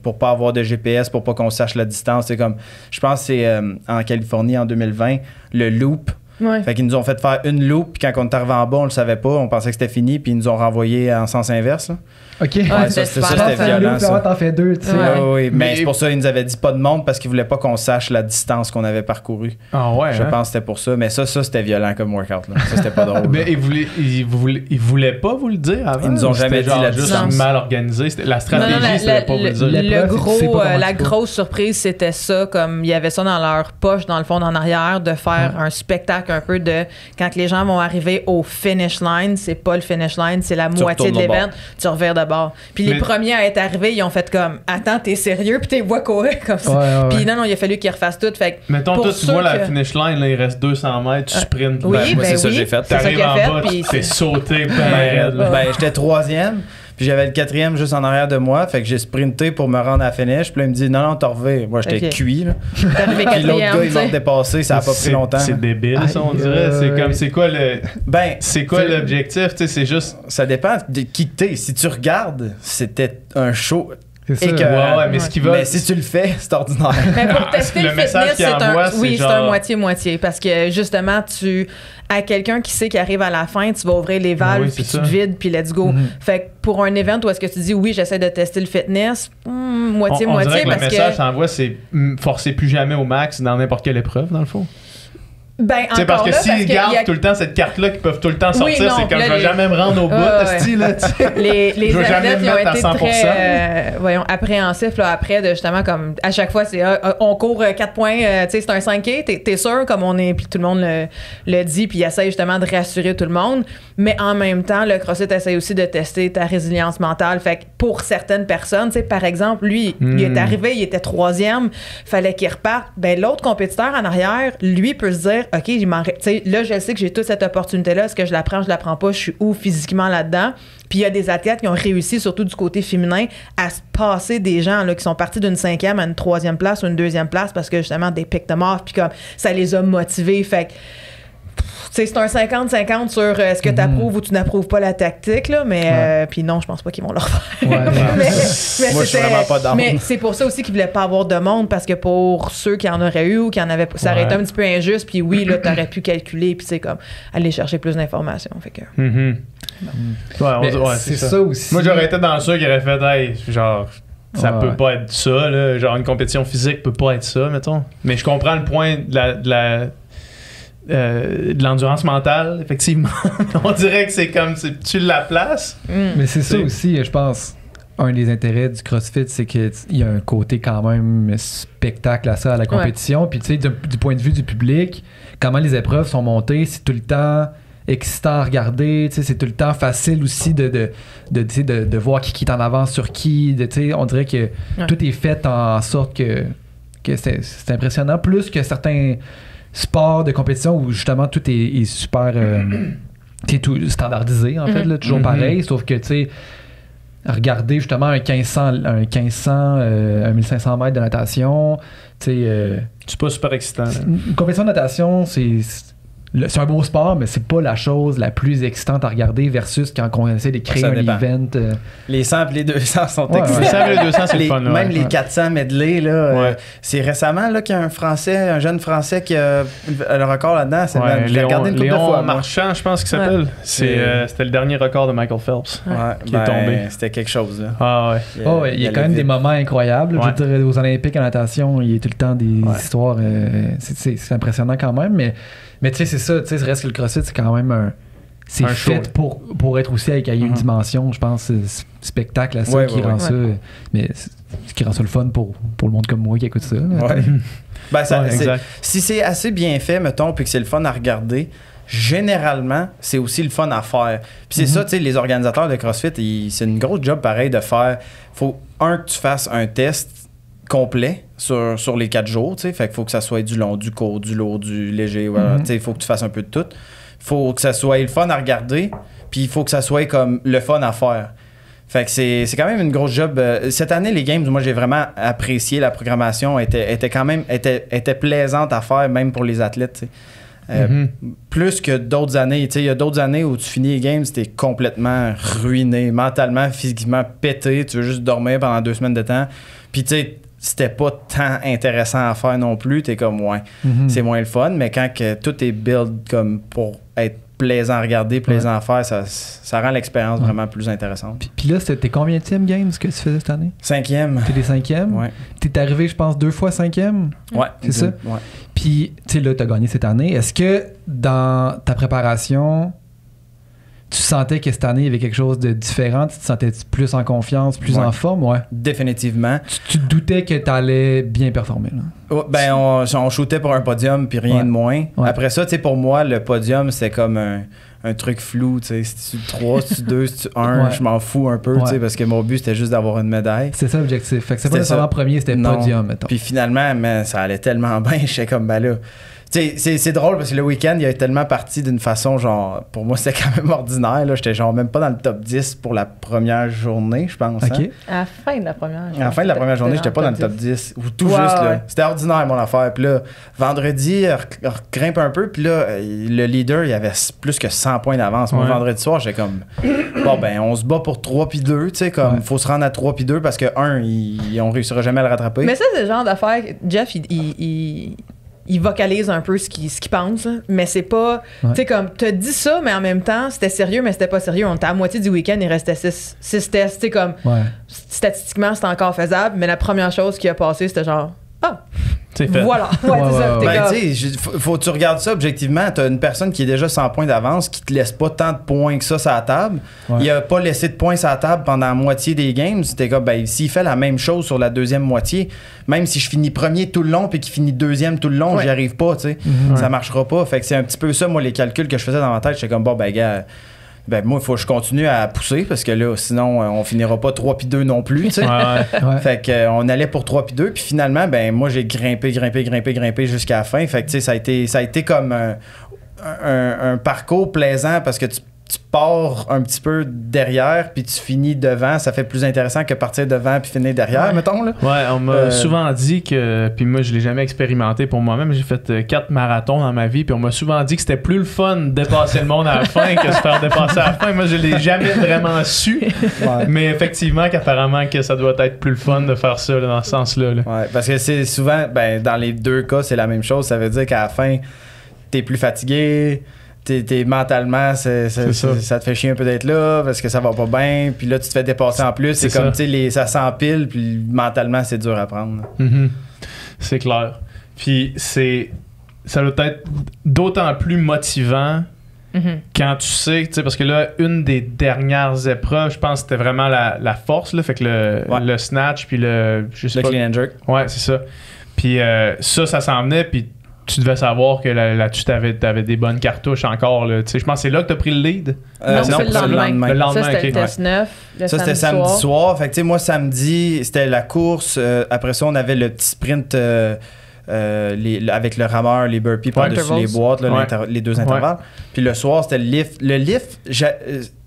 pour pas avoir de GPS, pour pas qu'on sache la distance. C'est comme, je pense que c'est en Californie en 2020, le loop.
Ouais.
Fait qu'ils nous ont fait faire une loop, puis quand on est arrivé en bas, on le savait pas, on pensait que c'était fini, puis ils nous ont renvoyé en sens inverse. Là.
OK.
Ouais,
ça,
c'était
ça,
super.
c'était violent, ça.
T'en fais deux, tu sais.
Ouais.
Oui, mais
Mais-
c'est pour ça qu'ils nous avaient dit pas de montre parce qu'ils voulaient pas qu'on sache la distance qu'on avait parcourue.
Ah ouais.
Je
hein?
pense que c'était pour ça. Mais ça c'était violent comme workout. Là. Ça, c'était pas drôle.
Mais ils voulaient pas vous le dire avant.
Ils nous ont
Ou c'était
jamais dit
genre
la
juste
distance.
mal organisé. La stratégie,
Non,
c'était pas vous le dire.
La
le
preuve,
gros,
c'est pas comment
la
tu cours.
grosse surprise, c'était ça, comme il y avait ça dans leur poche, dans le fond, en arrière, de faire un spectacle un peu de quand les gens vont arriver au finish line, c'est pas le finish line, c'est la moitié de
retournes au
l'event, tu revires de bord. Puis les
Mais-
premiers à être arrivés, ils ont fait comme attends, t'es sérieux, puis t'es vois courir comme ça.
Ouais.
Puis non, il a fallu qu'ils refassent tout. Fait que
Mettons,
pour
toi, tu
ceux
vois la
que-
finish line, là, il reste 200 mètres, tu sprintes.
oui,
moi,
ben
c'est ça que
oui,
j'ai fait.
c'est ça
T'arrives
qu'il a
en
fait.
bas,
Puis
t'es sauté, ben raide, là.
Ben, j'étais troisième, puis j'avais le quatrième juste en arrière de moi. Fait que j'ai sprinté pour me rendre à la finish. Puis là, il me dit non, t'en reviens. Moi, j'étais
Ok.
cuit. Là.
t'es arrivé
Puis l'autre
quatrième,
gars,
tu
il m'a
sais.
dépassé. Ça a pas pris longtemps.
C'est débile, ça, on
Aïe,
dirait. C'est
aïe.
comme, c'est quoi le.
Ben,
C'est quoi
tu sais,
l'objectif? Tu sais, c'est juste.
Ça dépend de qui t'es. Si tu regardes, c'était un show.
C'est ça.
Et que-
Ouais, mais ce qu'ils veulent.
Mais si tu le fais, c'est ordinaire.
Mais pour tester
Le
le,
message
fitness,
qu'il
c'est
envoie,
un,
c'est
oui, c'est
genre-
un moitié-moitié. Parce que justement, à quelqu'un qui sait qu'il arrive à la fin, tu vas ouvrir les valves,
Oui,
puis
c'est
tu te
ça.
vides, puis let's go. Fait que pour un event où est-ce que tu dis oui, j'essaie de tester le fitness,
On
moitié-moitié,
dirait que le
parce
message
que.
t'envoie, c'est forcez plus jamais au max dans n'importe quelle épreuve, dans le fond.
Ben,
Tu sais, parce
encore
que
là,
s'ils
qu'il y
gardent
a-
tout le temps cette carte-là qu'ils peuvent tout le temps
Oui,
sortir,
non,
c'est comme
là,
je vais
les-
jamais me rendre au bout,
Ouais, ouais.
esti, là, tu sais.
les
Je vais jamais
athlètes
me
ils ont
mettre à
été
100%.
très appréhensifs là, après de justement comme à chaque fois c'est on court 4 points, tu sais c'est un 5K, t'es sûr comme on est, puis tout le monde le dit, puis il essaie justement de rassurer tout le monde, mais en même temps le CrossFit essaie aussi de tester ta résilience mentale. Fait que pour certaines personnes, tu sais par exemple lui il est arrivé, il était 3e, fallait qu'il reparte, ben l'autre compétiteur en arrière lui peut se dire ok il m'en tu sais là je sais que j'ai toute cette opportunité là, est-ce que je la prends pas, je suis où physiquement là-dedans. Puis il y a des athlètes qui ont réussi, surtout du côté féminin, à se passer des gens là, qui sont partis d'une 5e à une 3e place ou une 2e place parce que justement des picked them off, puis comme ça les a motivés. Fait que tu sais, c'est un 50-50 sur est-ce que tu approuves ou tu n'approuves pas la tactique, là, mais puis non, je pense pas qu'ils vont le refaire.
Ouais.
mais
Moi, je suis vraiment pas down.
mais c'est pour ça aussi qu'ils voulaient pas avoir de monde, parce que pour ceux qui en auraient eu ou qui en avaient pas, ça aurait été un petit peu injuste, puis oui, là, t'aurais pu calculer, puis c'est comme aller chercher plus d'informations. Fait que.
Mhm. Ouais,
Mais
ouais,
c'est ça aussi.
Moi, j'aurais été dans ceux qui auraient fait, hey, genre, ça
Ouais.
peut pas être ça, là. Genre, une compétition physique peut pas être ça, mettons. Mais je comprends le point de l'endurance mentale, effectivement. On dirait que c'est comme, tu la places.
Mais c'est ça
C'est-
aussi, je pense. Un des intérêts du CrossFit, c'est qu'il y a un côté quand même spectacle à ça, à la compétition. Puis tu sais, du point de vue du public, comment les épreuves sont montées, c'est tout le temps excitant à regarder. Tu sais, c'est tout le temps facile aussi de voir qui est en avance sur qui. Tu sais, on dirait que tout est fait en sorte que c'est impressionnant. Plus que certains sports de compétition où justement tout est super tu sais, tout standardisé, en fait, là, toujours pareil. Sauf que, tu sais, regarder justement un 1500, un 1500 mètres de natation, tu sais,
C'est pas super excitant, là.
une compétition de natation, c'est un beau sport, mais c'est pas la chose la plus excitante à regarder versus quand on essaie de créer
Ça
un
dépend.
event.
Les 100 et les 200 sont
Ouais,
excellents.
Les 100 et les 200, c'est le fun, ouais.
Même les
Ouais.
400 medley, là,
Ouais.
c'est récemment là, qu'il y a un jeune Français qui a le record là-dedans. C'est
Ouais,
même, je l'ai regardé une couple de
Léon
fois. moi.
Marchand, je pense qu'il s'appelle. C'était le dernier record de Michael Phelps.
Ouais,
qui est tombé.
C'était quelque chose. Là.
Ah ouais.
Oh, ouais, il y a quand même des moments incroyables.
Ouais.
Je veux dire, aux Olympiques en natation, il y a tout le temps des
Ouais.
histoires. C'est impressionnant quand même. Mais tu sais, c'est ça. Tu sais, reste que le CrossFit, c'est quand même c'est
Un
fait
show.
pour être aussi avec une dimension, je pense, spectacle à ça
Ouais,
qui
ouais,
rend
ouais.
ça. Mais ce qui rend ça le fun pour le monde comme moi qui écoute ça. là.
Ouais. Ben, ça,
Ouais,
c'est-
exact.
si c'est assez bien fait, mettons, puis que c'est le fun à regarder, généralement, c'est aussi le fun à faire. Puis c'est ça, tu sais, les organisateurs de CrossFit, c'est une grosse job pareil de faire. Faut, que tu fasses un test complet sur les 4 jours, tu sais. Fait qu'il faut que ça soit du long, du court, du lourd, du léger. Voilà. Tu sais, il faut que tu fasses un peu de tout. Faut que ça soit le fun à regarder, puis il faut que ça soit comme le fun à faire. Fait que c'est quand même une grosse job. Cette année, les games, moi, j'ai vraiment apprécié. La programmation était quand même était plaisante à faire, même pour les athlètes, tu sais. Plus que d'autres années. Tu sais, il y a d'autres années où tu finis les games, t'es complètement ruiné, mentalement, physiquement pété. Tu veux juste dormir pendant 2 semaines de temps. Puis, tu sais, c'était pas tant intéressant à faire non plus. T'es comme, c'est moins le fun. Mais quand que tout est build comme pour être plaisant à regarder, plaisant à faire, ça rend l'expérience vraiment plus intéressante.
Puis là, c'était combienième games que tu faisais cette année?
5e.
T'es des 5e?
Ouais.
T'es arrivé, je pense, 2 fois 5e?
Ouais.
C'est ça?
Ouais.
Puis, tu sais, là, t'as gagné cette année. Est-ce que dans ta préparation, tu sentais que cette année, il y avait quelque chose de différent? Tu te sentais plus en confiance, plus en forme? Ouais.
Définitivement.
Tu te doutais que t'allais bien performer, là?
Ben, on shootait pour un podium puis rien de moins.
Ouais.
Après ça, tu sais, pour moi, le podium, c'était comme un truc flou, tu sais. Si tu 3, si tu 2, si tu 1, je m'en fous un peu, tu sais, parce que mon but, c'était juste d'avoir une médaille.
C'est ça l'objectif. Fait que c'est pas
C'était
nécessairement
ça.
premier, c'était
Non.
podium, mettons.
Puis finalement, mais ça allait tellement bien, j'étais comme, ben là. Tu sais, c'est drôle parce que le week-end, il a tellement parti d'une façon, genre, pour moi, c'était quand même ordinaire, là. J'étais genre même pas dans le top 10 pour la première journée, je pense.
OK.
Hein?
À la fin de la première journée.
À la fin de la première journée, j'étais pas dans le top 10. Ou tout juste, là.
Ouais.
C'était ordinaire, mon affaire. Puis là, vendredi, grimpe un peu. Puis là, le leader, il avait plus que 100 points d'avance. Moi, vendredi soir, j'étais comme, bon, ben, on se bat pour 3 puis 2. Tu sais, comme, faut se rendre à 3 puis 2 parce que 1, on réussira jamais à le rattraper.
Mais ça, c'est le genre d'affaire. Jeff, il vocalise un peu ce qu'il pense, là. Mais c'est pas. Tu sais, comme, t'as dit ça, mais en même temps, c'était sérieux, mais c'était pas sérieux. On était à moitié du week-end, il restait 6 tests. Tu sais, comme, statistiquement, c'était encore faisable, mais la première chose qui a passé, c'était genre,
C'est fait.
voilà. Ouais, c'est ça. T'es
Ben,
comme-
tu sais, faut que tu regardes ça objectivement. T'as une personne qui est déjà 100 points d'avance, qui te laisse pas tant de points que ça sur la table. Il a pas laissé de points sur la table pendant la moitié des games. C'était comme, ben, s'il fait la même chose sur la deuxième moitié, même si je finis premier tout le long puis qu'il finit deuxième tout le long, j'y arrive pas, tu sais. Ça marchera pas. Fait que c'est un petit peu ça, moi, les calculs que je faisais dans ma tête. J'étais comme, bon, ben, gars, ben, moi, il faut que je continue à pousser parce que là, sinon, on finira pas 3 puis 2 non plus, tu sais. Fait que, on allait pour 3 puis 2. Puis finalement, ben, moi, j'ai grimpé jusqu'à la fin. Fait que, tu sais, ça a été comme un parcours plaisant parce que tu pars un petit peu derrière puis tu finis devant. Ça fait plus intéressant que partir devant puis finir derrière, mettons, là.
Ouais, on m'a souvent dit que, puis moi je l'ai jamais expérimenté pour moi-même, j'ai fait 4 marathons dans ma vie, puis on m'a souvent dit que c'était plus le fun de dépasser le monde à la fin que se faire dépasser à la fin. Moi je l'ai jamais vraiment su, mais effectivement qu'apparemment que ça doit être plus le fun de faire ça là, dans ce sens-là. Là.
Ouais, parce que c'est souvent, ben, dans les deux cas, c'est la même chose. Ça veut dire qu'à la fin, t'es plus fatigué. T'es mentalement, ça te fait chier un peu d'être là parce que ça va pas bien. Puis là, tu te fais dépasser en plus. C'est comme, tu sais, ça s'empile. Puis mentalement, c'est dur à prendre.
C'est clair. Puis ça doit être d'autant plus motivant quand tu sais, parce que là, une des dernières épreuves, je pense que c'était vraiment la force. Là, fait que le snatch, puis le
clean and jerk.
Ouais, c'est ça. Puis ça s'en venait. Puis tu devais savoir que là-dessus, t'avais des bonnes cartouches encore. Je pense que c'est là que t'as pris le lead.
Non, c'est le lendemain.
Le lendemain,
ça, c'était
ok.
le test 9.
Ça, c'était samedi soir. Fait que, tu sais, moi, samedi, c'était la course. Après ça, on avait le petit sprint avec le rameur, les burpees par-dessus les boîtes, là, les 2 intervalles. Puis le soir, c'était le lift. Le lift,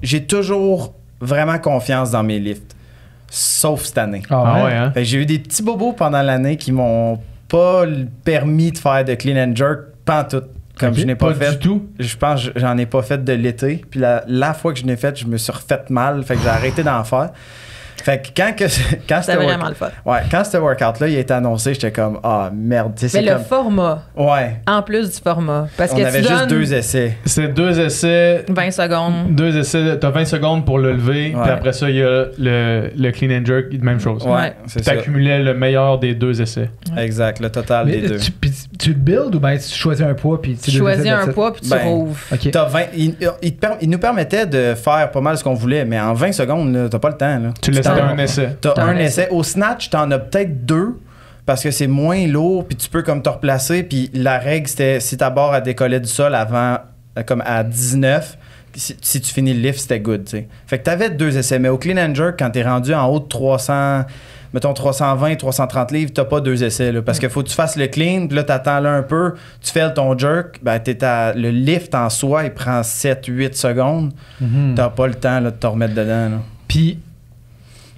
j'ai toujours vraiment confiance dans mes lifts. Sauf cette année.
Hein?
Fait que j'ai eu des petits bobos pendant l'année qui m'ont pas permis de faire de clean and jerk pantoute. Comme je n'ai pas fait
du tout.
Je pense que j'en ai pas fait de l'été. Puis la fois que je l'ai fait, je me suis refait mal. Fait que j'ai arrêté d'en faire. Fait que quand
c'était vraiment le fun.
Ouais, quand ce workout-là il a été annoncé, j'étais comme merde.
Mais le format.
Ouais.
En plus du format. Parce
on
que
avait juste 2 essais.
C'est 2 essais.
20 secondes.
2 essais. T'as 20 secondes pour le lever. Puis après ça, il y a le clean and jerk, même chose.
Ouais, c'est ça.
T'accumulais le meilleur des 2 essais.
Exact, le total des 2.
Tu le builds ou bien tu choisis un poids puis
tu choisis un poids puis tu rouvres.
Okay.
Il nous permettait de faire pas mal ce qu'on voulait, mais en 20 secondes, là, t'as pas le temps. Là.
Tu laisses un essai.
T'as un essai. Au snatch, t'en as peut-être 2 parce que c'est moins lourd, puis tu peux comme te replacer. Puis la règle, c'était si ta barre a décollé du sol avant, comme à 19, si tu finis le lift, c'était good, tu sais. Fait que t'avais 2 essais. Mais au clean and jerk, quand t'es rendu en haut de 300, mettons 320, 330 livres, t'as pas 2 essais, là. Parce qu'il faut que tu fasses le clean, puis là, t'attends là un peu, tu fais ton jerk, ben le lift en soi, il prend 7-8 secondes. T'as pas le temps là, de te remettre dedans, là.
Puis,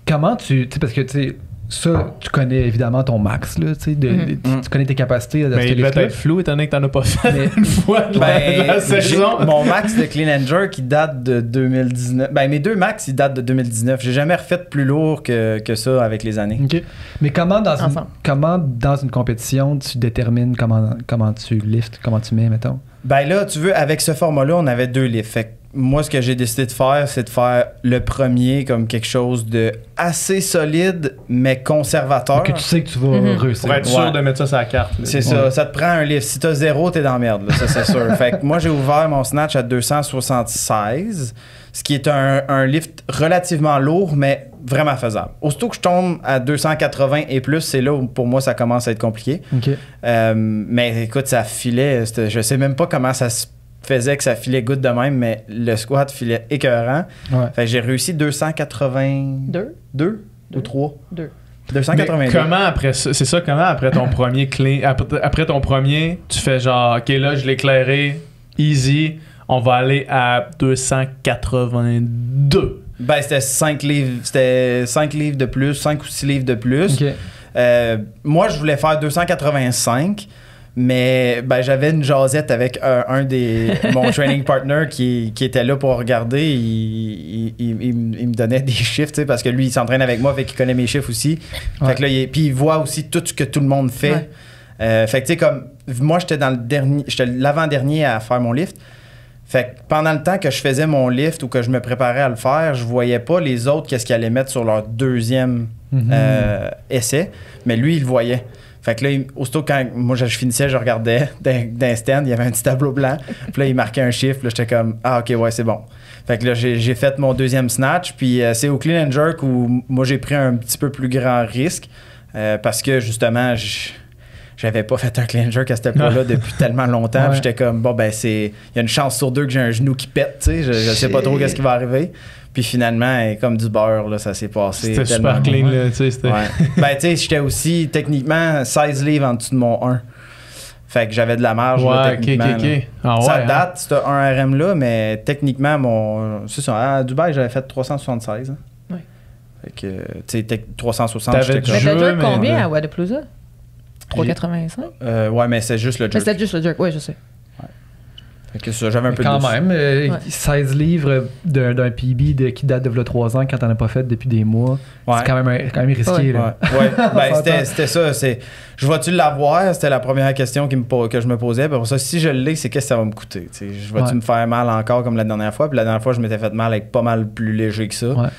comment tu sais, parce que tu sais, ça, tu connais évidemment ton max, là, tu sais, tu connais tes capacités dans
Mais
ce
il va
lift-là.
être flou étant donné que t'en as pas fait
Mais-
une fois de la saison.
Mon max de clean and jerk qui date de 2019. Ben, mes 2 max, ils datent de 2019. J'ai jamais refait plus lourd que ça avec les années.
OK. Mais comment
Ensemble.
comment dans une compétition tu détermines comment tu lifts, comment tu mets, mettons?
Ben là, tu veux, avec ce format-là, on avait 2 lifts. Fait que moi, ce que j'ai décidé de faire, c'est de faire le premier comme quelque chose de assez solide, mais conservateur.
Que tu sais que tu vas réussir.
Pour être sûr
Ouais.
de mettre ça sur la carte. là.
C'est ça, ça te prend un lift. Si t'as 0, t'es dans la merde, là, ça c'est sûr. Fait que moi, j'ai ouvert mon snatch à 276, ce qui est un lift relativement lourd, mais vraiment faisable. Aussitôt que je tombe à 280 et plus, c'est là où pour moi ça commence à être compliqué.
OK.
Mais écoute, ça filait. Je sais même pas comment ça se faisait que ça filait good de même, mais le squat filait écœurant.
Ouais.
Fait que j'ai réussi 282 ou 3.
2.
282.
Mais comment après ça, c'est ça, comment après ton premier clean, après ton premier, tu fais genre, ok là je l'ai éclairé, easy, on va aller à 282.
Ben, c'était 5 livres de plus, 5 ou 6 livres de plus.
OK.
Moi, je voulais faire 285, mais ben, j'avais une jasette avec mon training partner qui était là pour regarder. Il me donnait des chiffres, tu sais, parce que lui, il s'entraîne avec moi, fait qu'il connaît mes chiffres aussi.
Ouais.
Fait que là, puis il voit aussi tout ce que tout le monde fait.
Ouais.
Fait que, tu sais, comme moi, j'étais l'avant-dernier à faire mon lift. Fait que pendant le temps que je faisais mon lift ou que je me préparais à le faire, je voyais pas les autres qu'est-ce qu'ils allaient mettre sur leur deuxième essai, mais lui, il le voyait. Fait que là, aussitôt quand moi je finissais, je regardais d'un stand, il y avait un petit tableau blanc, puis là, il marquait un chiffre, là, j'étais comme « Ah, OK, ouais, c'est bon ». Fait que là, j'ai fait mon deuxième snatch, puis c'est au clean and jerk où moi, j'ai pris un petit peu plus grand risque, parce que, justement, j'avais pas fait un clean jerk à cette époque-là depuis tellement longtemps.
Ouais.
Puis j'étais comme, bon, ben, il y a une chance sur 2 que j'ai un genou qui pète, tu sais. Je sais pas trop qu'est-ce qui va arriver. Puis finalement, comme du beurre, là, ça s'est passé.
C'était
tellement
super clean,
bien.
là, tu sais. C'était...
Ouais. Ben, tu sais, j'étais aussi techniquement 16 livres en dessous de mon 1. Fait que j'avais de la marge, là,
Ouais,
techniquement.
ok. Ah ouais,
Ça
hein.
date, ce 1 RM-là, mais techniquement, c'est ça. À Dubaï, j'avais fait 376. Hein.
Ouais.
Fait que, tu sais, 360,
T'avais
j'étais
du
comme...
Mais t'as
jeu,
jerk
mais-
combien à Wadapalooza? 3,85?
Ouais, mais c'est juste le
Mais
jerk.
c'était juste le jerk, oui, je sais.
Fait que ça, j'avais un
Mais
peu
quand
de lousse.
même,
Ouais.
16 livres d'un PB qui date de 3 ans quand t'en as pas fait depuis des mois,
Ouais.
c'est quand même risqué.
Ouais.
Là.
Ouais. Ben,
On s'entend.
c'était ça. Je vais-tu l'avoir? C'était la première question que je me posais. Puis pour ça, si je l'ai, c'est qu'est-ce que ça va me coûter? Tu sais, je vais-tu
Ouais.
me faire mal encore comme la dernière fois? Puis la dernière fois, je m'étais fait mal avec pas mal plus léger que ça.
Ouais.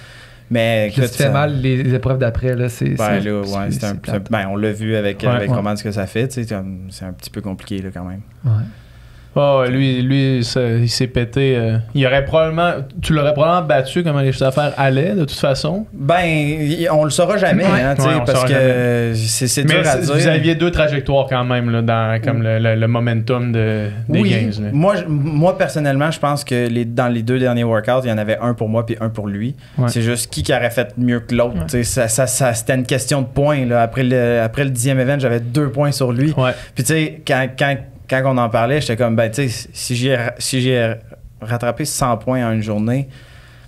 Mais
Qu'est-ce qui te fait mal les épreuves d'après, là, c'est.
Ben là, ouais,
c'est plate.
ben, on l'a vu avec
Ouais.
comment ce que ça fait. Tu sais, c'est un petit peu compliqué là, quand même.
Ouais.
Oh, lui il s'est pété. Il aurait probablement. Tu l'aurais probablement battu comment les choses à faire allaient, de toute façon.
Ben, on le saura jamais,
Ouais.
hein, tu sais,
Ouais, on le
parce
saura
que c'est dur
Mais
à dire.
vous aviez 2 trajectoires quand même, là, dans comme le momentum des
Oui,
games. Là.
moi personnellement, je pense que dans les 2 derniers workouts, il y en avait un pour moi puis un pour lui.
Ouais.
C'est juste qui aurait fait mieux que l'autre.
Ouais.
Tu sais, ça, c'était une question de points. Là. Après le 10e event, j'avais 2 points sur lui.
Ouais.
Puis tu sais, quand on en parlait, j'étais comme, ben tu sais, si j'ai rattrapé 100 points en une journée,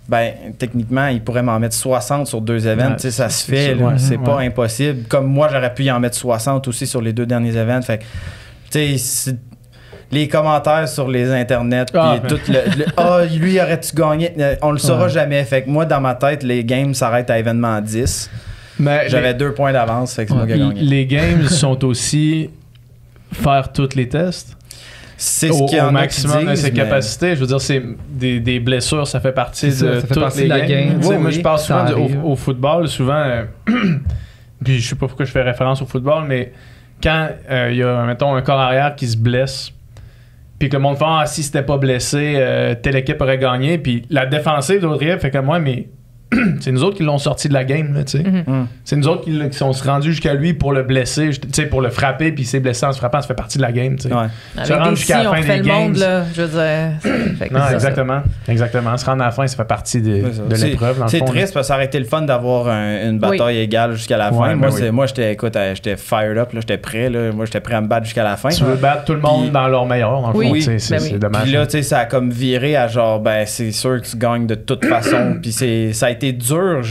ben techniquement, il pourrait m'en mettre 60 sur 2 events.
Ouais,
Tu sais, ça se
c'est
fait.
ça,
là.
ouais.
C'est pas
Ouais.
impossible. Comme moi, j'aurais pu y en mettre 60 aussi sur les 2 derniers events. Fait que, tu sais, les commentaires sur les internets,
Ah,
puis tout lui, aurait-tu gagné? On le saura
Ouais.
jamais. Fait que moi, dans ma tête, les games s'arrêtent à événement 10.
Mais
J'avais 2 points d'avance, fait que c'est moi qui ai gagné.
les games sont aussi faire tous les tests
C'est ce qu'il y
au
en a qui
maximum de
disent,
ses
mais-
capacités. Je veux dire, c'est des blessures, ça fait partie
C'est ça,
de
ça fait
toutes
partie
les
de la
games.
game.
Tu sais,
Oui,
moi,
oui,
je parle
ça
souvent
arrive.
au football, souvent. Puis je sais pas pourquoi je fais référence au football, mais quand il y a, mettons, un corps arrière qui se blesse, puis que le monde fait « Ah, si c'était pas blessé, telle équipe aurait gagné. » Puis la défensive de l'autre équipe fait comme « Ouais, mais c'est nous autres qui l'ont sorti de la game, là, tu sais.
Hum.
C'est nous autres qui sont rendus jusqu'à lui pour le blesser, tu sais, pour le frapper, puis il s'est blessé en se frappant, ça fait partie de la game, tu sais.
Ouais.
Se rendre
Avec des
jusqu'à
si,
la
on
fin
refait
des
le monde,
games.
là, je veux dire. Fait que
Non,
c'est ça.
exactement. Se rendre à la fin, ça fait partie de l'épreuve, dans le
C'est
fond.
triste parce que ça aurait été le fun d'avoir une bataille égale jusqu'à la fin.
Ouais,
Moi,
ben oui.
moi j'étais fired up, là, j'étais prêt. Là. Moi, j'étais prêt à me battre jusqu'à la fin.
Tu veux battre tout le monde
Puis-
dans leur meilleur, dans le
Oui,
fond,
oui.
tu sais, c'est
Ben oui.
c'est dommage.
Puis là, tu sais, ça a comme viré à genre, ben, c'est sûr que tu gagnes de toute façon. Puis ça a été été dur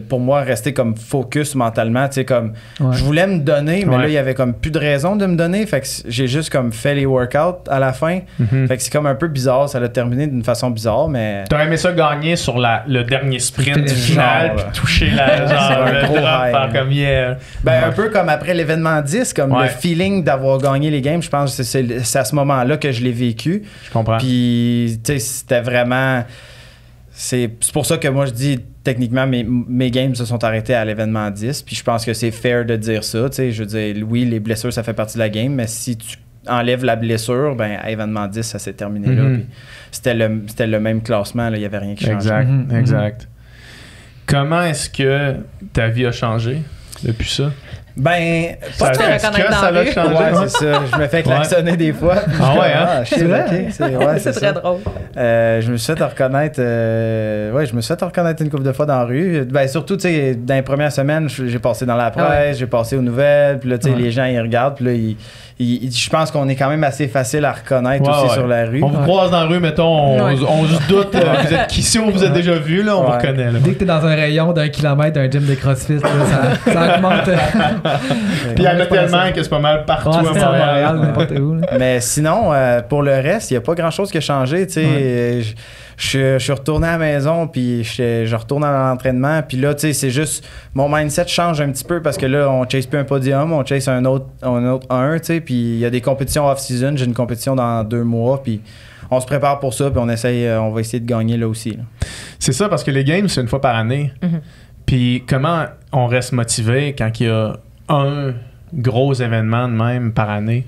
pour moi rester comme focus mentalement. Tu sais, comme je voulais me donner, mais là, il y avait comme plus de raison de me donner. Fait que j'ai juste comme fait les workouts à la fin. Fait que c'est comme un peu bizarre. Ça l'a terminé d'une façon bizarre, mais.
T'aurais aimé ça gagner sur le dernier sprint final, puis toucher le
gros
drop,
high,
faire comme yeah.
Un peu comme après l'événement 10, comme le feeling d'avoir gagné les games, je pense que c'est à ce moment-là que je l'ai vécu.
Je comprends.
Puis, tu sais, c'était vraiment. C'est pour ça que moi, je dis, techniquement, mes games se sont arrêtés à l'événement 10. Puis je pense que c'est fair de dire ça. Tu sais, je veux dire, oui, les blessures, ça fait partie de la game, mais si tu enlèves la blessure, ben à événement 10, ça s'est terminé là. Puis c'était le même classement, il n'y avait rien qui changeait.
Exact. Comment est-ce que ta vie a changé depuis ça?
Ben,
pas te reconnaître dans la rue.
Ouais, c'est ça. Je me fais klaxonner des fois.
Ah ouais, hein?
C'est vrai?
C'est très drôle.
Je me suis fait reconnaître une couple de fois dans la rue. Ben, surtout, tu sais, dans les premières semaines, j'ai passé dans la presse, j'ai passé aux nouvelles, puis là, tu sais, les gens, ils regardent, puis là, je pense qu'on est quand même assez facile à reconnaître aussi sur la rue.
On vous croise dans la rue, mettons, on se doute, vous êtes qui, si on vous a déjà vu, là, on vous reconnaît. Là.
Dès que t'es dans un rayon d'1 kilomètre d'un gym de CrossFit, là, ça augmente.
Puis il y en a tellement que c'est pas mal partout à Montréal.
N'importe où. Là.
Mais sinon, pour le reste, il n'y a pas grand-chose qui a changé. Tu sais, je suis retourné à la maison, puis je retourne à l'entraînement. Puis là, tu sais, c'est juste... Mon mindset change un petit peu parce que là, on chase plus un podium, on chase un autre 1, tu sais. Puis il y a des compétitions off-season. J'ai une compétition dans 2 mois, puis on se prépare pour ça, puis on va essayer de gagner là aussi. Là.
C'est ça, parce que les games, c'est une fois par année. Puis comment on reste motivé quand il y a un gros événement de même par année?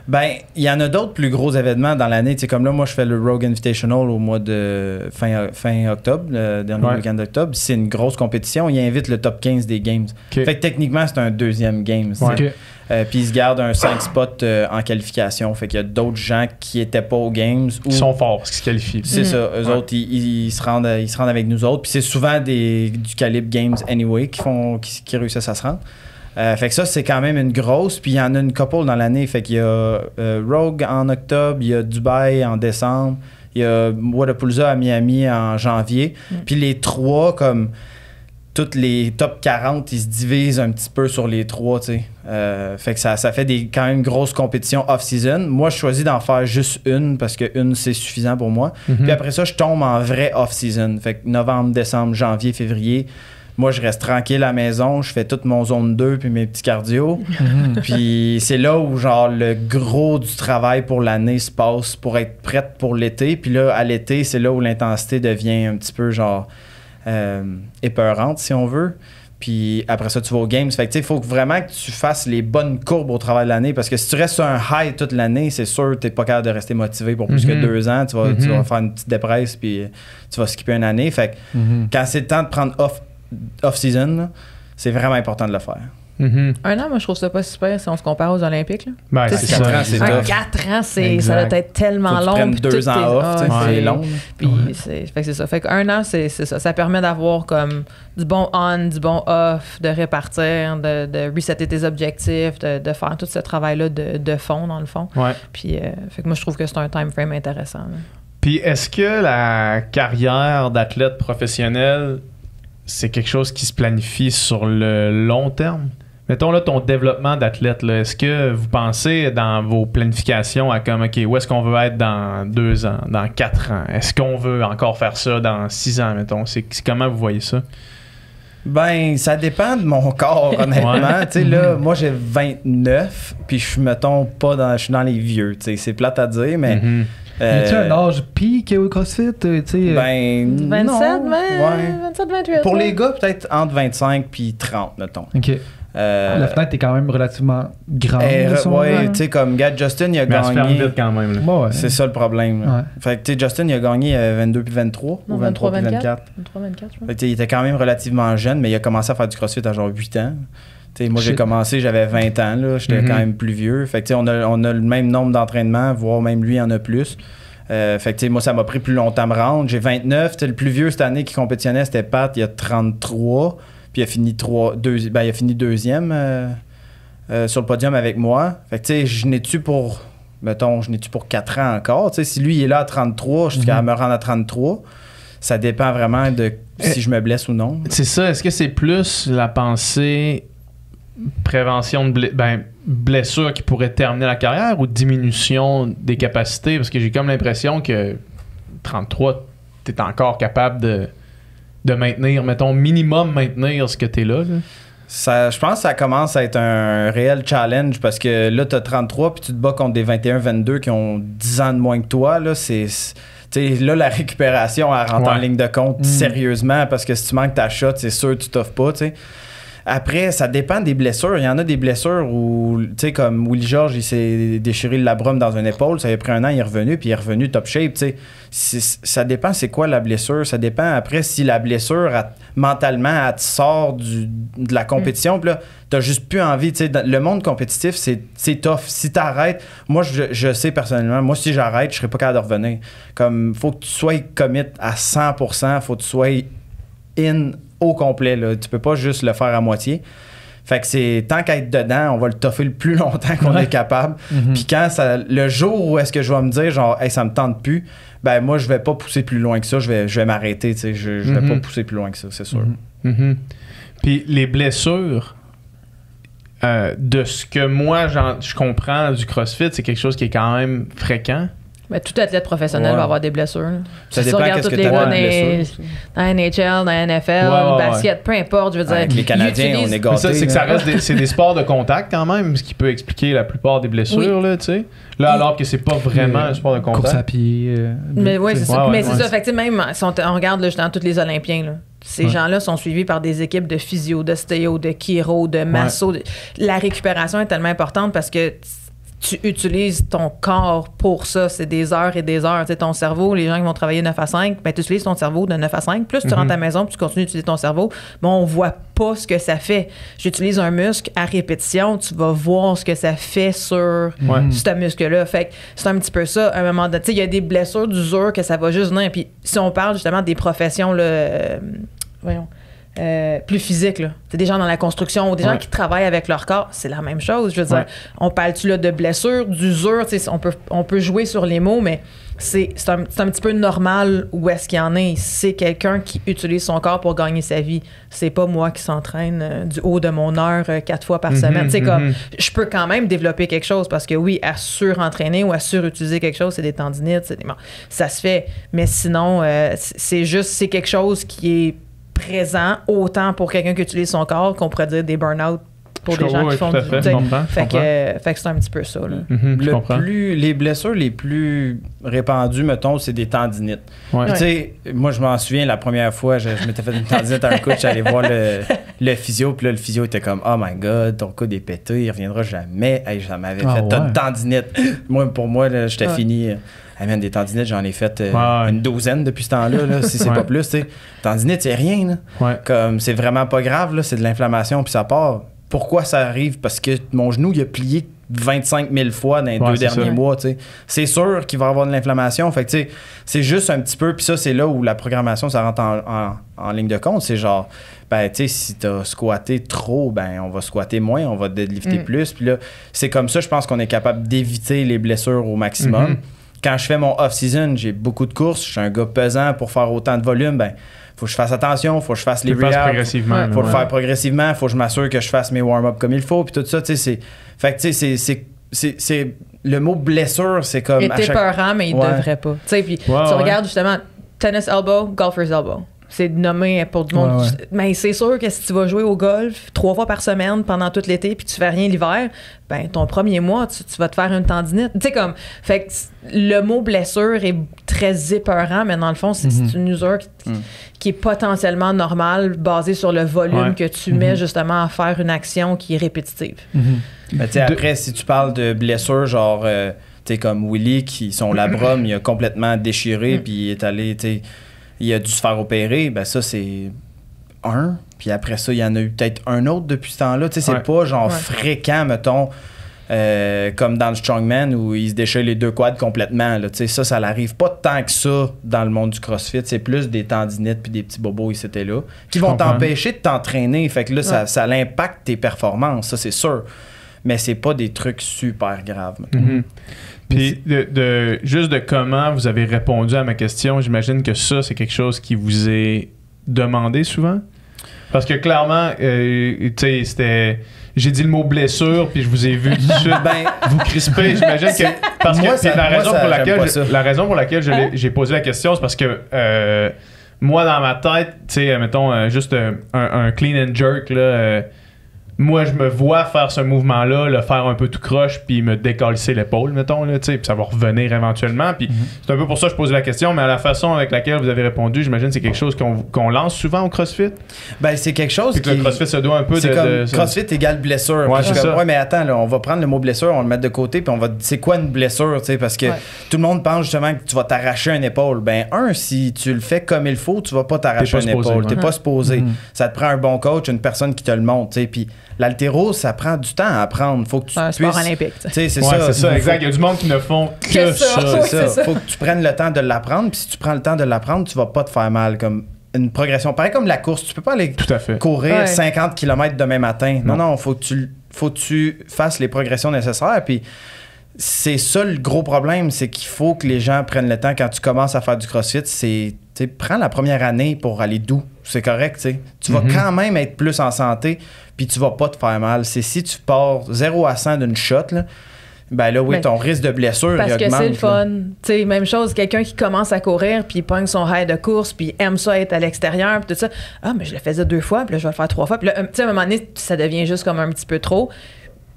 Ben, il y en a d'autres plus gros événements dans l'année. Tu sais, comme là, moi, je fais le Rogue Invitational au mois de fin octobre, le dernier week-end d'octobre. C'est une grosse compétition. Il invite le top 15 des games. Fait que techniquement, c'est un deuxième game. Puis ils se gardent un 5 spots en qualification. Fait qu'il y a d'autres gens qui étaient pas aux games.
Qui sont forts, parce qu'ils se qualifient.
C'est ça. Eux autres, ils se rendent avec nous autres. Puis c'est souvent du calibre Games Anyway qui réussissent à se rendre. Fait que ça, c'est quand même une grosse. Puis il y en a une couple dans l'année. Fait qu'il y a Rogue en octobre, il y a Dubaï en décembre, il y a Wodapalooza à Miami en janvier. Puis les 3, comme toutes les top 40, ils se divisent un petit peu sur les 3, tu sais. Fait que ça fait quand même grosses compétitions off-season. Moi, je choisis d'en faire juste une parce que une, c'est suffisant pour moi. Puis après ça, je tombe en vrai off-season. Fait que novembre, décembre, janvier, février... Moi, je reste tranquille à la maison, je fais toute mon zone 2 puis mes petits cardio. Puis c'est là où, genre, le gros du travail pour l'année se passe pour être prête pour l'été. Puis là, à l'été, c'est là où l'intensité devient un petit peu, genre, épeurante, si on veut. Puis après ça, tu vas aux games. Fait que, tu sais, il faut vraiment que tu fasses les bonnes courbes au travail de l'année. Parce que si tu restes sur un high toute l'année, c'est sûr que tu n'es pas capable de rester motivé pour plus que 2 ans. Tu vas faire une petite dépresse puis tu vas skipper une année. Fait que quand c'est le temps de prendre off-season, là, c'est vraiment important de le faire.
1 an, moi, je trouve ça pas super si on se compare aux Olympiques. Là.
Ben, c'est ça.
4 ans, c'est tough.
4 ans, ça doit être tellement long.
Faut que tu prennes 2 ans off, c'est long.
Puis c'est ça. Fait qu'1 an, c'est ça. Ça permet d'avoir comme du bon on, du bon off, de répartir, de resetter tes objectifs, de faire tout ce travail-là de fond, dans le fond. Puis fait que moi, je trouve que c'est un time frame intéressant. Là.
Puis est-ce que la carrière d'athlète professionnel, c'est quelque chose qui se planifie sur le long terme? Mettons là ton développement d'athlète, là, est-ce que vous pensez dans vos planifications à comme, OK, où est-ce qu'on veut être dans 2 ans, dans 4 ans? Est-ce qu'on veut encore faire ça dans 6 ans, mettons? C'est comment vous voyez ça?
Ben, ça dépend de mon corps, honnêtement. Tu sais, là, moi, j'ai 29, puis je suis, mettons, je suis dans les vieux. Tu sais, c'est plate à dire, mais...
Y a-tu un âge pic au CrossFit?
Ben,
27,
non.
27, 28.
Pour les gars, peut-être entre 25 puis 30, mettons.
OK. La fenêtre est quand même relativement grande.
Ouais, tu sais, comme Justin, il a
mais
gagné.
Elle se ferme vite quand même. Là.
Ouais.
C'est ça le problème. Là. Fait que, tu sais, Justin, il a gagné 22 puis 23 ou 23 puis 24.
23, 24, je crois.
Fait que, il était quand même relativement jeune, mais il a commencé à faire du CrossFit à genre 8 ans. T'sais, moi, j'ai commencé, j'avais 20 ans, là, j'étais quand même plus vieux. Fait que, on a le même nombre d'entraînements, voire même lui en a plus. Fait que, moi, ça m'a pris plus longtemps à me rendre. J'ai 29. Le plus vieux cette année qui compétitionnait, c'était Pat, il a 33. Puis il a fini deuxième sur le podium avec moi. Fait que, tu sais, je n'ai-tu pour 4 ans encore. T'sais, si lui, il est là à 33, je suis capable de me rendre à 33. ça dépend vraiment de si je me blesse ou non.
C'est ça. Est-ce que c'est plus la pensée prévention de blessure qui pourrait terminer la carrière ou diminution des capacités? Parce que j'ai comme l'impression que 33, t'es encore capable de maintenir, mettons, minimum maintenir ce que t'es là.
Je pense que ça commence à être un réel challenge parce que là, t'as 33 puis tu te bats contre des 21-22 qui ont 10 ans de moins que toi. Là, là, la récupération, elle rentre en ligne de compte sérieusement parce que si tu manques ta shot, c'est sûr que tu t'offres pas, tu sais. Après, ça dépend des blessures. Il y en a des blessures où, tu sais, comme Willie George, il s'est déchiré le labrum dans une épaule. Ça a pris 1 an, il est revenu, puis il est revenu top shape, tu sais. Ça dépend c'est quoi la blessure. Ça dépend après si la blessure, mentalement, elle te sort de la compétition. Puis là, t'as juste plus envie, tu sais. Le monde compétitif, c'est tough. Si t'arrêtes, moi, je sais personnellement, moi, si j'arrête, je serais pas capable de revenir. Comme, faut que tu sois commit à 100%, faut que tu sois in au complet, là. Tu peux pas juste le faire à moitié. Fait que c'est tant qu'à être dedans, on va le toffer le plus longtemps qu'on est capable. Puis quand le jour où est-ce que je vais me dire genre hey, ça me tente plus, ben moi je vais pas pousser plus loin que ça, je vais m'arrêter, tu sais, je vais pas pousser plus loin que ça, c'est sûr.
Puis les blessures de ce que moi je comprends du CrossFit, c'est quelque chose qui est quand même fréquent.
Ben, tout athlète professionnel va avoir des blessures. Là.
Ça
si
dépend
tu regardes tous les gars dans la NHL, dans la NFL, basket, peu importe, je veux dire.
Avec les Canadiens, on est gâtés.
Ça, c'est que ça reste c'est des sports de contact quand même, ce qui peut expliquer la plupart des blessures, là, tu sais. Là, alors que c'est pas vraiment un sport de contact.
Course à pied.
Mais oui, c'est ça. Mais c'est ça. Fait que même si on regarde là, dans tous les Olympiens, là, ces gens-là sont suivis par des équipes de physio, de stéo, de chiro, de masso. La récupération est tellement importante parce que tu utilises ton corps pour ça. C'est des heures et des heures. Tu sais, ton cerveau, les gens qui vont travailler 9 à 5, ben, tu utilises ton cerveau de 9 à 5. Plus tu rentres à la maison, puis tu continues d'utiliser ton cerveau, mais on voit pas ce que ça fait. J'utilise un muscle à répétition, tu vas voir ce que ça fait sur ce muscle-là. Fait que c'est un petit peu ça. À un moment donné, tu sais, il y a des blessures d'usure que ça va juste venir. Puis si on parle justement des professions, là, plus physiques, là. C'est des gens dans la construction ou des gens qui travaillent avec leur corps, c'est la même chose. Je veux dire, on parle-tu là de blessures, d'usure, on peut jouer sur les mots, mais c'est un petit peu normal où est-ce qu'il y en est. C'est quelqu'un qui utilise son corps pour gagner sa vie. C'est pas moi qui s'entraîne du haut de mon heure 4 fois par semaine. Comme, je peux quand même développer quelque chose parce que oui, à surentraîner ou à surutiliser quelque chose, c'est des tendinites, ça se fait. Mais sinon, c'est quelque chose qui est présent autant pour quelqu'un qui utilise son corps qu'on pourrait dire des burn-out pour des gens qui font du fait que c'est un petit peu ça là.
Les blessures les plus répandues mettons c'est des tendinites. Tu sais moi je m'en souviens la première fois je m'étais fait une tendinite à un coach, j'allais voir le physio puis là le physio était comme oh my god ton coude est pété il reviendra jamais. Hey, ça m'avait fait une tendinite. Pour moi là, j'étais fini. Hey man, des tendinites, j'en ai fait une douzaine depuis ce temps-là, là, si c'est pas plus. T'sais. Tendinite, c'est rien. Là. Comme, c'est vraiment pas grave, là, c'est de l'inflammation, puis ça part. Pourquoi ça arrive? Parce que mon genou, il a plié 25 000 fois dans les 2 derniers mois. T'sais. C'est sûr qu'il va y avoir de l'inflammation. Fait que, c'est juste un petit peu, puis ça, c'est là où la programmation, ça rentre en ligne de compte. C'est genre, ben, tu sais, si t'as squatté trop, ben, on va squatter moins, on va deadlifter plus. Puis là, c'est comme ça, je pense qu'on est capable d'éviter les blessures au maximum. Quand je fais mon off-season, j'ai beaucoup de courses, je suis un gars pesant pour faire autant de volume, ben faut que je fasse attention, faut que je fasse les rehabs, faut le faire progressivement, faut que je m'assure que je fasse mes warm-up comme il faut, puis tout ça, tu sais, c'est le mot blessure, c'est comme
il était peurant, mais il devrait pas. Tu sais, puis tu regardes justement tennis elbow, golfer's elbow. C'est nommé pour du monde. Mais c'est sûr que si tu vas jouer au golf 3 fois par semaine pendant tout l'été puis tu fais rien l'hiver, ben ton premier mois, tu vas te faire une tendinite. Tu sais comme fait que le mot blessure est très épeurant, mais dans le fond, c'est une usure qui est potentiellement normale basée sur le volume que tu mets justement à faire une action qui est répétitive.
Ben, après, si tu parles de blessure, genre t'es comme Willie qui son labrum il a complètement déchiré puis il est allé, tu sais il a dû se faire opérer, ben ça, c'est un. Puis après ça, il y en a eu peut-être un autre depuis ce temps-là. Tu sais, c'est pas genre fréquent, mettons, comme dans le Strongman où il se déchire les 2 quads complètement. Là. Tu sais, ça n'arrive pas tant que ça dans le monde du CrossFit. C'est plus des tendinites puis des petits bobos ici et là qui vont t'empêcher de t'entraîner. Fait que là, ça impacte tes performances, ça, c'est sûr. mais c'est pas des trucs super graves.
Puis juste de comment vous avez répondu à ma question, j'imagine que ça, c'est quelque chose qui vous est demandé souvent? Parce que clairement, tu sais, c'était... J'ai dit le mot blessure, puis je vous ai vu tout de suite vous crisper. J'imagine que... Parce que la raison pour laquelle j'ai posé la question, c'est parce que moi, dans ma tête, tu sais, mettons, juste un clean and jerk, là... moi, je me vois faire ce mouvement-là, le faire un peu tout croche, puis me décalisser l'épaule, mettons, là, tu sais, puis ça va revenir éventuellement. Puis c'est un peu pour ça que je pose la question, mais à la façon avec laquelle vous avez répondu, j'imagine que c'est quelque chose qu'on lance souvent au CrossFit.
Ben, c'est quelque chose
que le CrossFit se doit un peu
CrossFit égale blessure.
Ouais, c'est ça.
Ouais, mais attends, là, on va prendre le mot blessure, on va le mettre de côté, puis on va dire c'est quoi une blessure, tu sais, parce que tout le monde pense justement que tu vas t'arracher une épaule. Ben, si tu le fais comme il faut, tu vas pas t'arracher une épaule. T'es pas supposé. Ça te prend un bon coach, une personne qui te le montre, tu sais, puis l'haltéro, ça prend du temps à apprendre. Faut que tu
un
puisses...
sport olympique.
C'est ça,
exact. Il y a du monde qui ne font que ça.
C'est ça. Faut que tu prennes le temps de l'apprendre. Puis si tu prends le temps de l'apprendre, tu vas pas te faire mal. Comme une progression. Pareil comme la course. Tu peux pas aller courir 50 km demain matin. Non, faut que tu fasses les progressions nécessaires. Puis c'est ça le gros problème. C'est qu'il faut que les gens prennent le temps quand tu commences à faire du CrossFit. C'est... prends la première année pour aller doux. C'est correct, tu sais. Tu vas quand même être plus en santé, puis tu vas pas te faire mal. C'est si tu pars 0 à 100 d'une shot, là, ben là, oui, ton risque de blessure,
parce
il augmente.
Parce que c'est le fun. Tu sais, même chose, quelqu'un qui commence à courir, puis il pogne son high de course, puis aime ça être à l'extérieur, puis tout ça. Ah, mais je le faisais 2 fois, puis là, je vais le faire 3 fois. Puis là, tu sais, à un moment donné, ça devient juste comme un petit peu trop.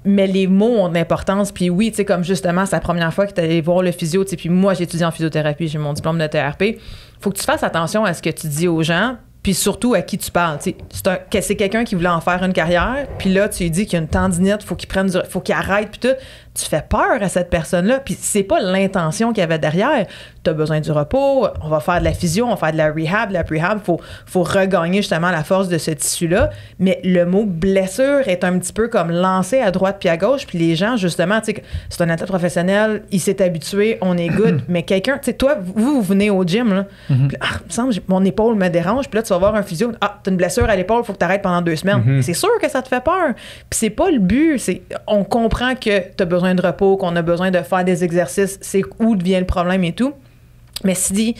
Mais les mots ont de l'importance. Puis oui, tu sais, comme justement, c'est la première fois que tu allais voir le physio. Tu sais, puis moi, j'ai étudié en physiothérapie, j'ai mon diplôme de TRP. Faut que tu fasses attention à ce que tu dis aux gens, puis surtout à qui tu parles. Tu sais, c'est quelqu'un qui voulait en faire une carrière, puis là, tu lui dis qu'il y a une tendinite, faut qu'il arrête, puis tout. Tu fais peur à cette personne-là, puis c'est pas l'intention qu'il y avait derrière. Tu as besoin du repos, on va faire de la physio, on va faire de la rehab. La prehab, faut regagner justement la force de ce tissu-là. Mais le mot blessure est un petit peu comme lancé à droite puis à gauche, puis les gens, justement, tu sais, c'est un athlète professionnel, il s'est habitué, on est good, mais quelqu'un, tu sais, toi, vous venez au gym, là, puis là, il me semble, mon épaule me dérange, puis là, tu vas voir un physio, t'as une blessure à l'épaule, faut que tu arrêtes pendant 2 semaines. C'est sûr que ça te fait peur, puis c'est pas le but, on comprend que t'as besoin de repos, qu'on a besoin de faire des exercices, c'est où vient le problème et tout. Mais si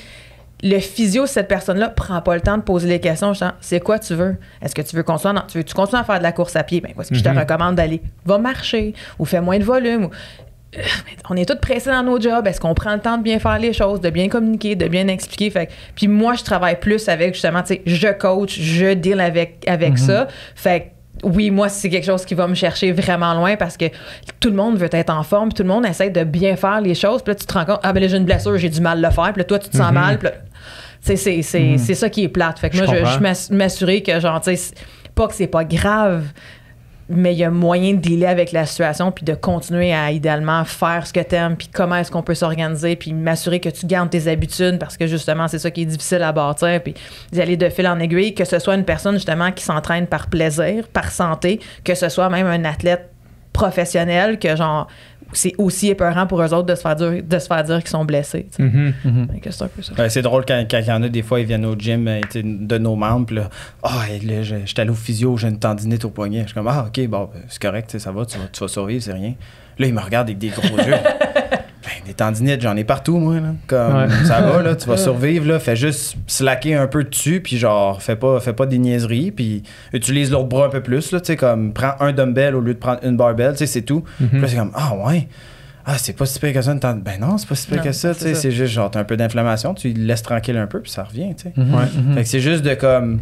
le physio, cette personne-là, prend pas le temps de poser les questions, genre, c'est quoi tu veux? Est-ce que tu veux continuer à faire de la course à pied? Ben, voici que je te recommande d'aller. Va marcher ou fais moins de volume. On est tous pressés dans nos jobs. Est-ce qu'on prend le temps de bien faire les choses, de bien communiquer, de bien expliquer? Puis moi, je travaille plus avec, justement, tu sais, je coach, je deal avec ça. Fait que oui, moi, c'est quelque chose qui va me chercher vraiment loin parce que tout le monde veut être en forme, puis tout le monde essaie de bien faire les choses. Puis là, tu te rends compte, ah ben là, j'ai une blessure, j'ai du mal à le faire. Puis là, toi, tu te sens mal. Puis là, c'est ça qui est plate. Fait que moi, je m'assurais que, genre, tu sais, pas que c'est pas grave, mais il y a moyen de dealer avec la situation puis de continuer à idéalement faire ce que t'aimes puis comment est-ce qu'on peut s'organiser puis m'assurer que tu gardes tes habitudes parce que justement c'est ça qui est difficile à bâtir puis d'y aller de fil en aiguille, que ce soit une personne justement qui s'entraîne par plaisir, par santé, que ce soit même un athlète professionnel que genre c'est aussi épeurant pour eux autres de se faire dire qu'ils sont blessés. C'est un peu ça.
C'est drôle quand il y en a des fois, ils viennent au gym de nos membres, puis là, j'étais allé au physio, j'ai une tendinite au poignet. Je suis comme, ok, bon, c'est correct, ça va, tu vas survivre, c'est rien. Là, ils me regardent avec des gros yeux. Des tendinites, j'en ai partout, moi. Là. Comme, ça va, là, tu vas survivre. Là, fais juste slacker un peu dessus, puis genre, fais pas des niaiseries, puis utilise l'autre bras un peu plus. Là, comme, prends un dumbbell au lieu de prendre une barbell, c'est tout. Puis là, c'est comme, c'est pas si pire que ça. Ben non, c'est pas si pire que ça. C'est juste, genre, t'as un peu d'inflammation, tu le laisses tranquille un peu, puis ça revient. Fait que c'est juste de comme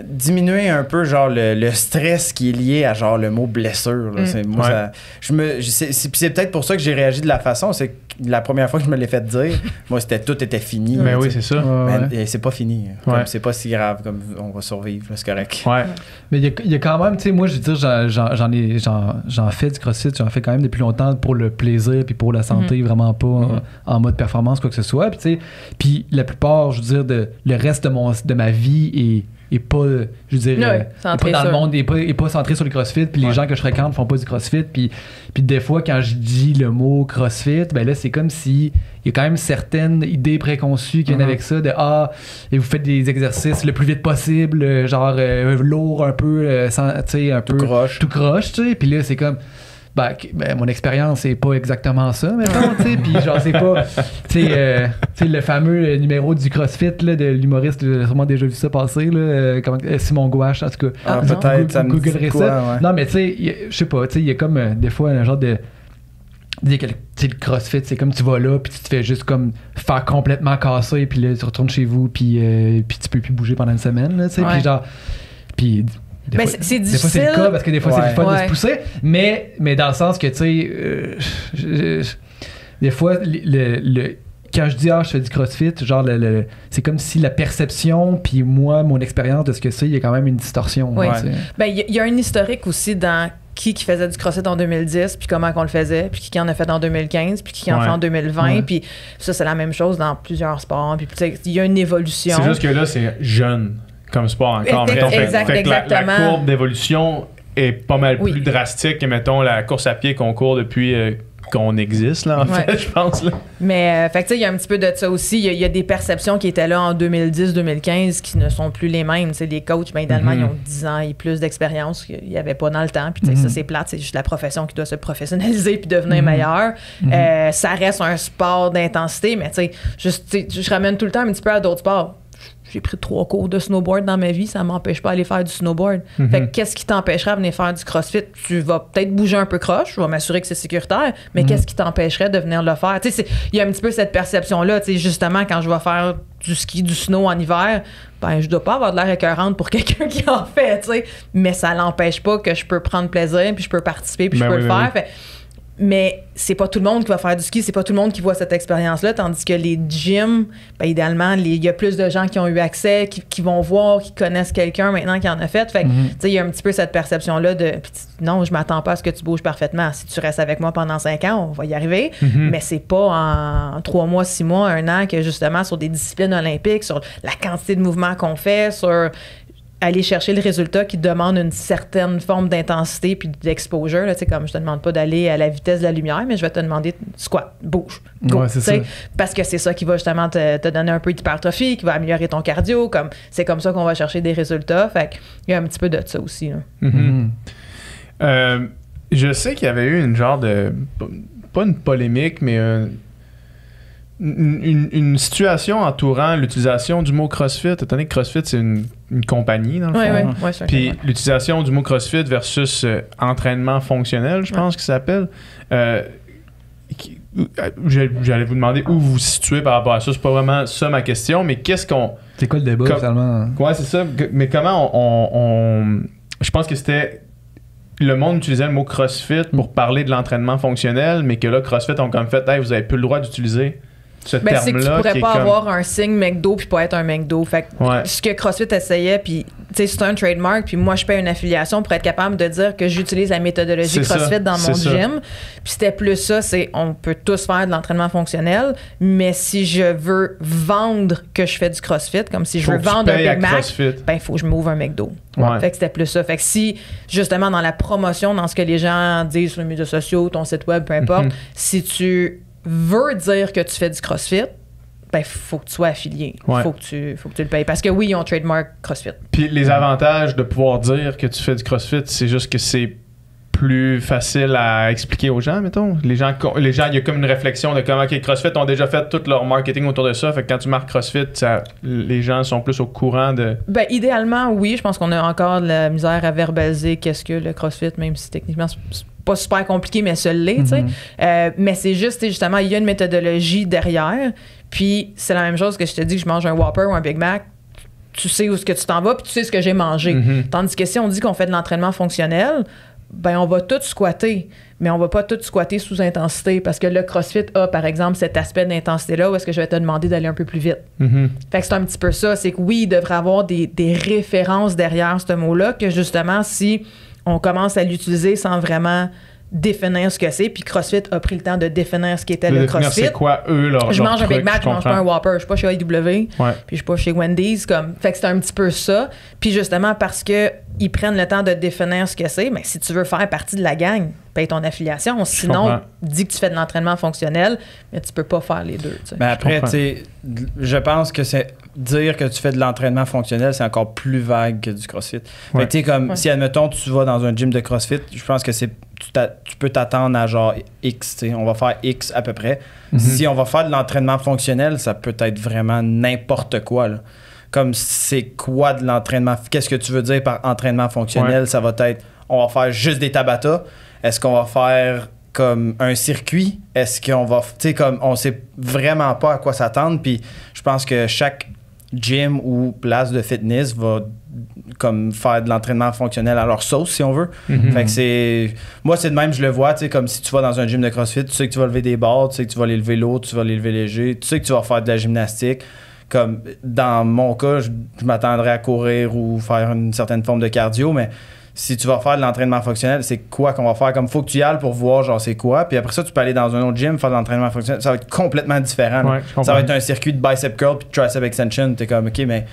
diminuer un peu genre le stress qui est lié à genre le mot blessure là. C'est peut-être pour ça que j'ai réagi de la façon, c'est que la première fois que je me l'ai fait dire, moi tout était fini.
Mais oui, c'est ça.
Mais c'est pas fini. Comme, c'est pas si grave, comme on va survivre, là, c'est correct.
Mais il y a quand même, tu sais, moi je veux dire, j'en fais du CrossFit, j'en fais quand même depuis longtemps pour le plaisir puis pour la santé, vraiment pas en mode performance quoi que ce soit. Puis tu sais, puis la plupart, je veux dire, le reste de ma vie est pas, je veux dire, est pas dans le monde, est pas centré sur le CrossFit, puis les gens que je fréquente font pas du CrossFit, puis des fois quand je dis le mot CrossFit, ben là c'est comme si il y a quand même certaines idées préconçues qui viennent avec ça, de et vous faites des exercices le plus vite possible, genre lourd un peu, tu sais, un peu tout croche, tu sais, puis là c'est comme mon expérience, c'est pas exactement ça, mettons, tu sais. Puis genre, c'est pas, tu sais, le fameux numéro du CrossFit, là, de l'humoriste, j'ai sûrement déjà vu ça passer, là, Simon Gouache, en tout cas.
Peut-être, ça me dit
Googlerai
quoi,
ça.
ouais.
Non, mais tu sais, je sais pas, tu sais, il y a comme des fois un genre de. Tu sais, le CrossFit, c'est comme tu vas là, puis tu te fais juste comme faire complètement casser, puis là, tu retournes chez vous, puis tu peux plus bouger pendant une semaine, là, tu sais. Puis genre. Puis. Des fois,
c'est difficile.
Des fois, c'est le cas parce que des fois, c'est le fun de se pousser. Mais dans le sens que, tu sais, des fois, quand je dis je fais du CrossFit, genre, c'est comme si la perception, puis moi, mon expérience de ce que c'est, il y a quand même une distorsion.
Oui.
Là,
ben, il y a un historique aussi dans qui faisait du CrossFit en 2010, puis comment qu'on le faisait, puis qui en a fait en 2015, puis qui en fait en 2020, puis ça, c'est la même chose dans plusieurs sports. Puis, il y a une évolution.
C'est juste que là, c'est jeune comme sport encore. Fait que la courbe d'évolution est pas mal plus drastique que, mettons, la course à pied qu'on court depuis qu'on existe, là, en fait, je pense. Là.
Mais, fait que, tu sais, il y a un petit peu de ça aussi. Il y a des perceptions qui étaient là en 2010-2015 qui ne sont plus les mêmes. Tu sais, les coachs, ben, idéalement, ils ont 10 ans et plus d'expérience qu'il n'y avait pas dans le temps. Puis, tu sais, ça, c'est plate. C'est juste la profession qui doit se professionnaliser puis devenir meilleure. Ça reste un sport d'intensité, mais, tu sais, je ramène tout le temps un petit peu à d'autres sports. J'ai pris 3 cours de snowboard dans ma vie, ça m'empêche pas d'aller faire du snowboard. Fait que qu'est-ce qui t'empêcherait de venir faire du CrossFit? Tu vas peut-être bouger un peu croche, je vais m'assurer que c'est sécuritaire, mais qu'est-ce qui t'empêcherait de venir le faire? Tu sais, il y a un petit peu cette perception-là, tu sais, justement, quand je vais faire du ski, du snow en hiver, ben, je dois pas avoir de l'air écœurante pour quelqu'un qui en fait, tu sais, mais ça l'empêche pas que je peux prendre plaisir, puis je peux participer, puis je peux le faire. Fait, mais c'est pas tout le monde qui va faire du ski, c'est pas tout le monde qui voit cette expérience-là, tandis que les gyms, ben idéalement, il y a plus de gens qui ont eu accès, qui vont voir, qui connaissent quelqu'un maintenant qui en a fait. Fait que, tu sais, il y a un petit peu cette perception-là de non, je m'attends pas à ce que tu bouges parfaitement. Si tu restes avec moi pendant 5 ans, on va y arriver. Mais c'est pas en 3 mois, 6 mois, 1 an que justement, sur des disciplines olympiques, sur la quantité de mouvements qu'on fait, sur aller chercher le résultat qui demande une certaine forme d'intensité puis d'exposure. Là, comme je te demande pas d'aller à la vitesse de la lumière, mais je vais te demander squat, bouge, go.
Ouais, c'est ça.
Parce que c'est ça qui va justement te donner un peu d'hypertrophie, qui va améliorer ton cardio. C'est comme ça qu'on va chercher des résultats. Fait qu'il y a un petit peu de ça aussi. Là.
Je sais qu'il y avait eu une genre de... Pas une polémique, mais une situation entourant l'utilisation du mot CrossFit, étant donné que CrossFit, c'est une compagnie, dans le fond.
Oui,
puis l'utilisation du mot CrossFit versus entraînement fonctionnel, je pense que ça s'appelle. J'allais vous demander où vous vous situez par rapport à ça. C'est pas vraiment ça ma question, mais qu'est-ce qu'on...
C'est quoi le débat, finalement?
Ouais, c'est ça. Mais comment on... Je pense que c'était... Le monde utilisait le mot CrossFit pour parler de l'entraînement fonctionnel, mais que là, CrossFit ont comme fait « Hey, vous avez plus le droit d'utiliser ce terme-là. »
C'est que tu pourrais pas avoir un signe McDo puis pas être un McDo. Fait que ce que CrossFit essayait, puis tu sais, c'est un trademark, puis moi, je paye une affiliation pour être capable de dire que j'utilise la méthodologie CrossFit dans mon gym. Puis c'était plus ça, c'est on peut tous faire de l'entraînement fonctionnel, mais si je veux vendre que je fais du CrossFit, comme si je veux vendre un Big Mac, ben il faut que je m'ouvre un McDo. Fait que c'était plus ça. Fait que si, justement, dans la promotion, dans ce que les gens disent sur les médias sociaux, ton site web, peu importe, si tu veux dire que tu fais du CrossFit, ben faut que tu sois affilié. Faut que tu le payes. Parce que oui, ils ont trademark CrossFit.
Puis les avantages de pouvoir dire que tu fais du CrossFit, c'est juste que c'est plus facile à expliquer aux gens, mettons. Les gens, il y a comme une réflexion de comment CrossFit ont déjà fait tout leur marketing autour de ça. Fait que quand tu marques CrossFit, les gens sont plus au courant de... Ben,
idéalement, oui. Je pense qu'on a encore de la misère à verbaliser qu'est-ce que le CrossFit, même si techniquement, c'est pas super compliqué, mais ça l'est, tu sais. Mais c'est juste, justement, il y a une méthodologie derrière. Puis c'est la même chose que je te dis que je mange un Whopper ou un Big Mac. Tu sais où est-ce que tu t'en vas, puis tu sais ce que j'ai mangé. Tandis que si on dit qu'on fait de l'entraînement fonctionnel, ben on va tout squatter, mais on va pas tout squatter sous intensité parce que le CrossFit a, par exemple, cet aspect d'intensité-là où est-ce que je vais te demander d'aller un peu plus vite. Fait que c'est un petit peu ça, c'est que oui, il devrait avoir des références derrière ce mot-là que justement, si on commence à l'utiliser sans vraiment définir ce que c'est, puis CrossFit a pris le temps de définir ce qu'était le CrossFit.
C'est quoi, eux,
je mange un Big Mac, je mange pas un Whopper, je suis pas chez AEW, puis je suis pas chez Wendy's, fait que c'est un petit peu ça. Puis justement, parce que ils prennent le temps de définir ce que c'est, mais si tu veux faire partie de la gang, paye ton affiliation. Sinon, dis que tu fais de l'entraînement fonctionnel, mais tu peux pas faire les deux. T'sais.
Ben après, je pense que c'est dire que tu fais de l'entraînement fonctionnel, c'est encore plus vague que du CrossFit. Fait que comme si, admettons, tu vas dans un gym de CrossFit, je pense que c'est tu peux t'attendre à genre X, tu sais, on va faire X à peu près. Si on va faire de l'entraînement fonctionnel, ça peut être vraiment n'importe quoi, là. Comme c'est quoi de l'entraînement? Qu'est-ce que tu veux dire par entraînement fonctionnel?
Ouais.
Ça va être, on va faire juste des Tabata. Est-ce qu'on va faire comme un circuit? Est-ce qu'on va, tu sais, comme on sait vraiment pas à quoi s'attendre. Puis je pense que chaque gym ou place de fitness va comme faire de l'entraînement fonctionnel à leur sauce, si on veut. Fait que c'est... Moi, c'est de même, je le vois, tu sais, comme si tu vas dans un gym de CrossFit, tu sais que tu vas lever des barres, tu sais que tu vas les lever lourd, tu vas les lever léger, tu sais que tu vas faire de la gymnastique. Comme dans mon cas, je m'attendrais à courir ou faire une certaine forme de cardio, mais si tu vas faire de l'entraînement fonctionnel, c'est quoi qu'on va faire? Comme faut que tu y ailles pour voir genre c'est quoi. Puis après ça, tu peux aller dans un autre gym faire de l'entraînement fonctionnel. Ça va être complètement différent.
Ouais,
ça va être un circuit de bicep curl puis de tricep extension. T'es comme, OK, mais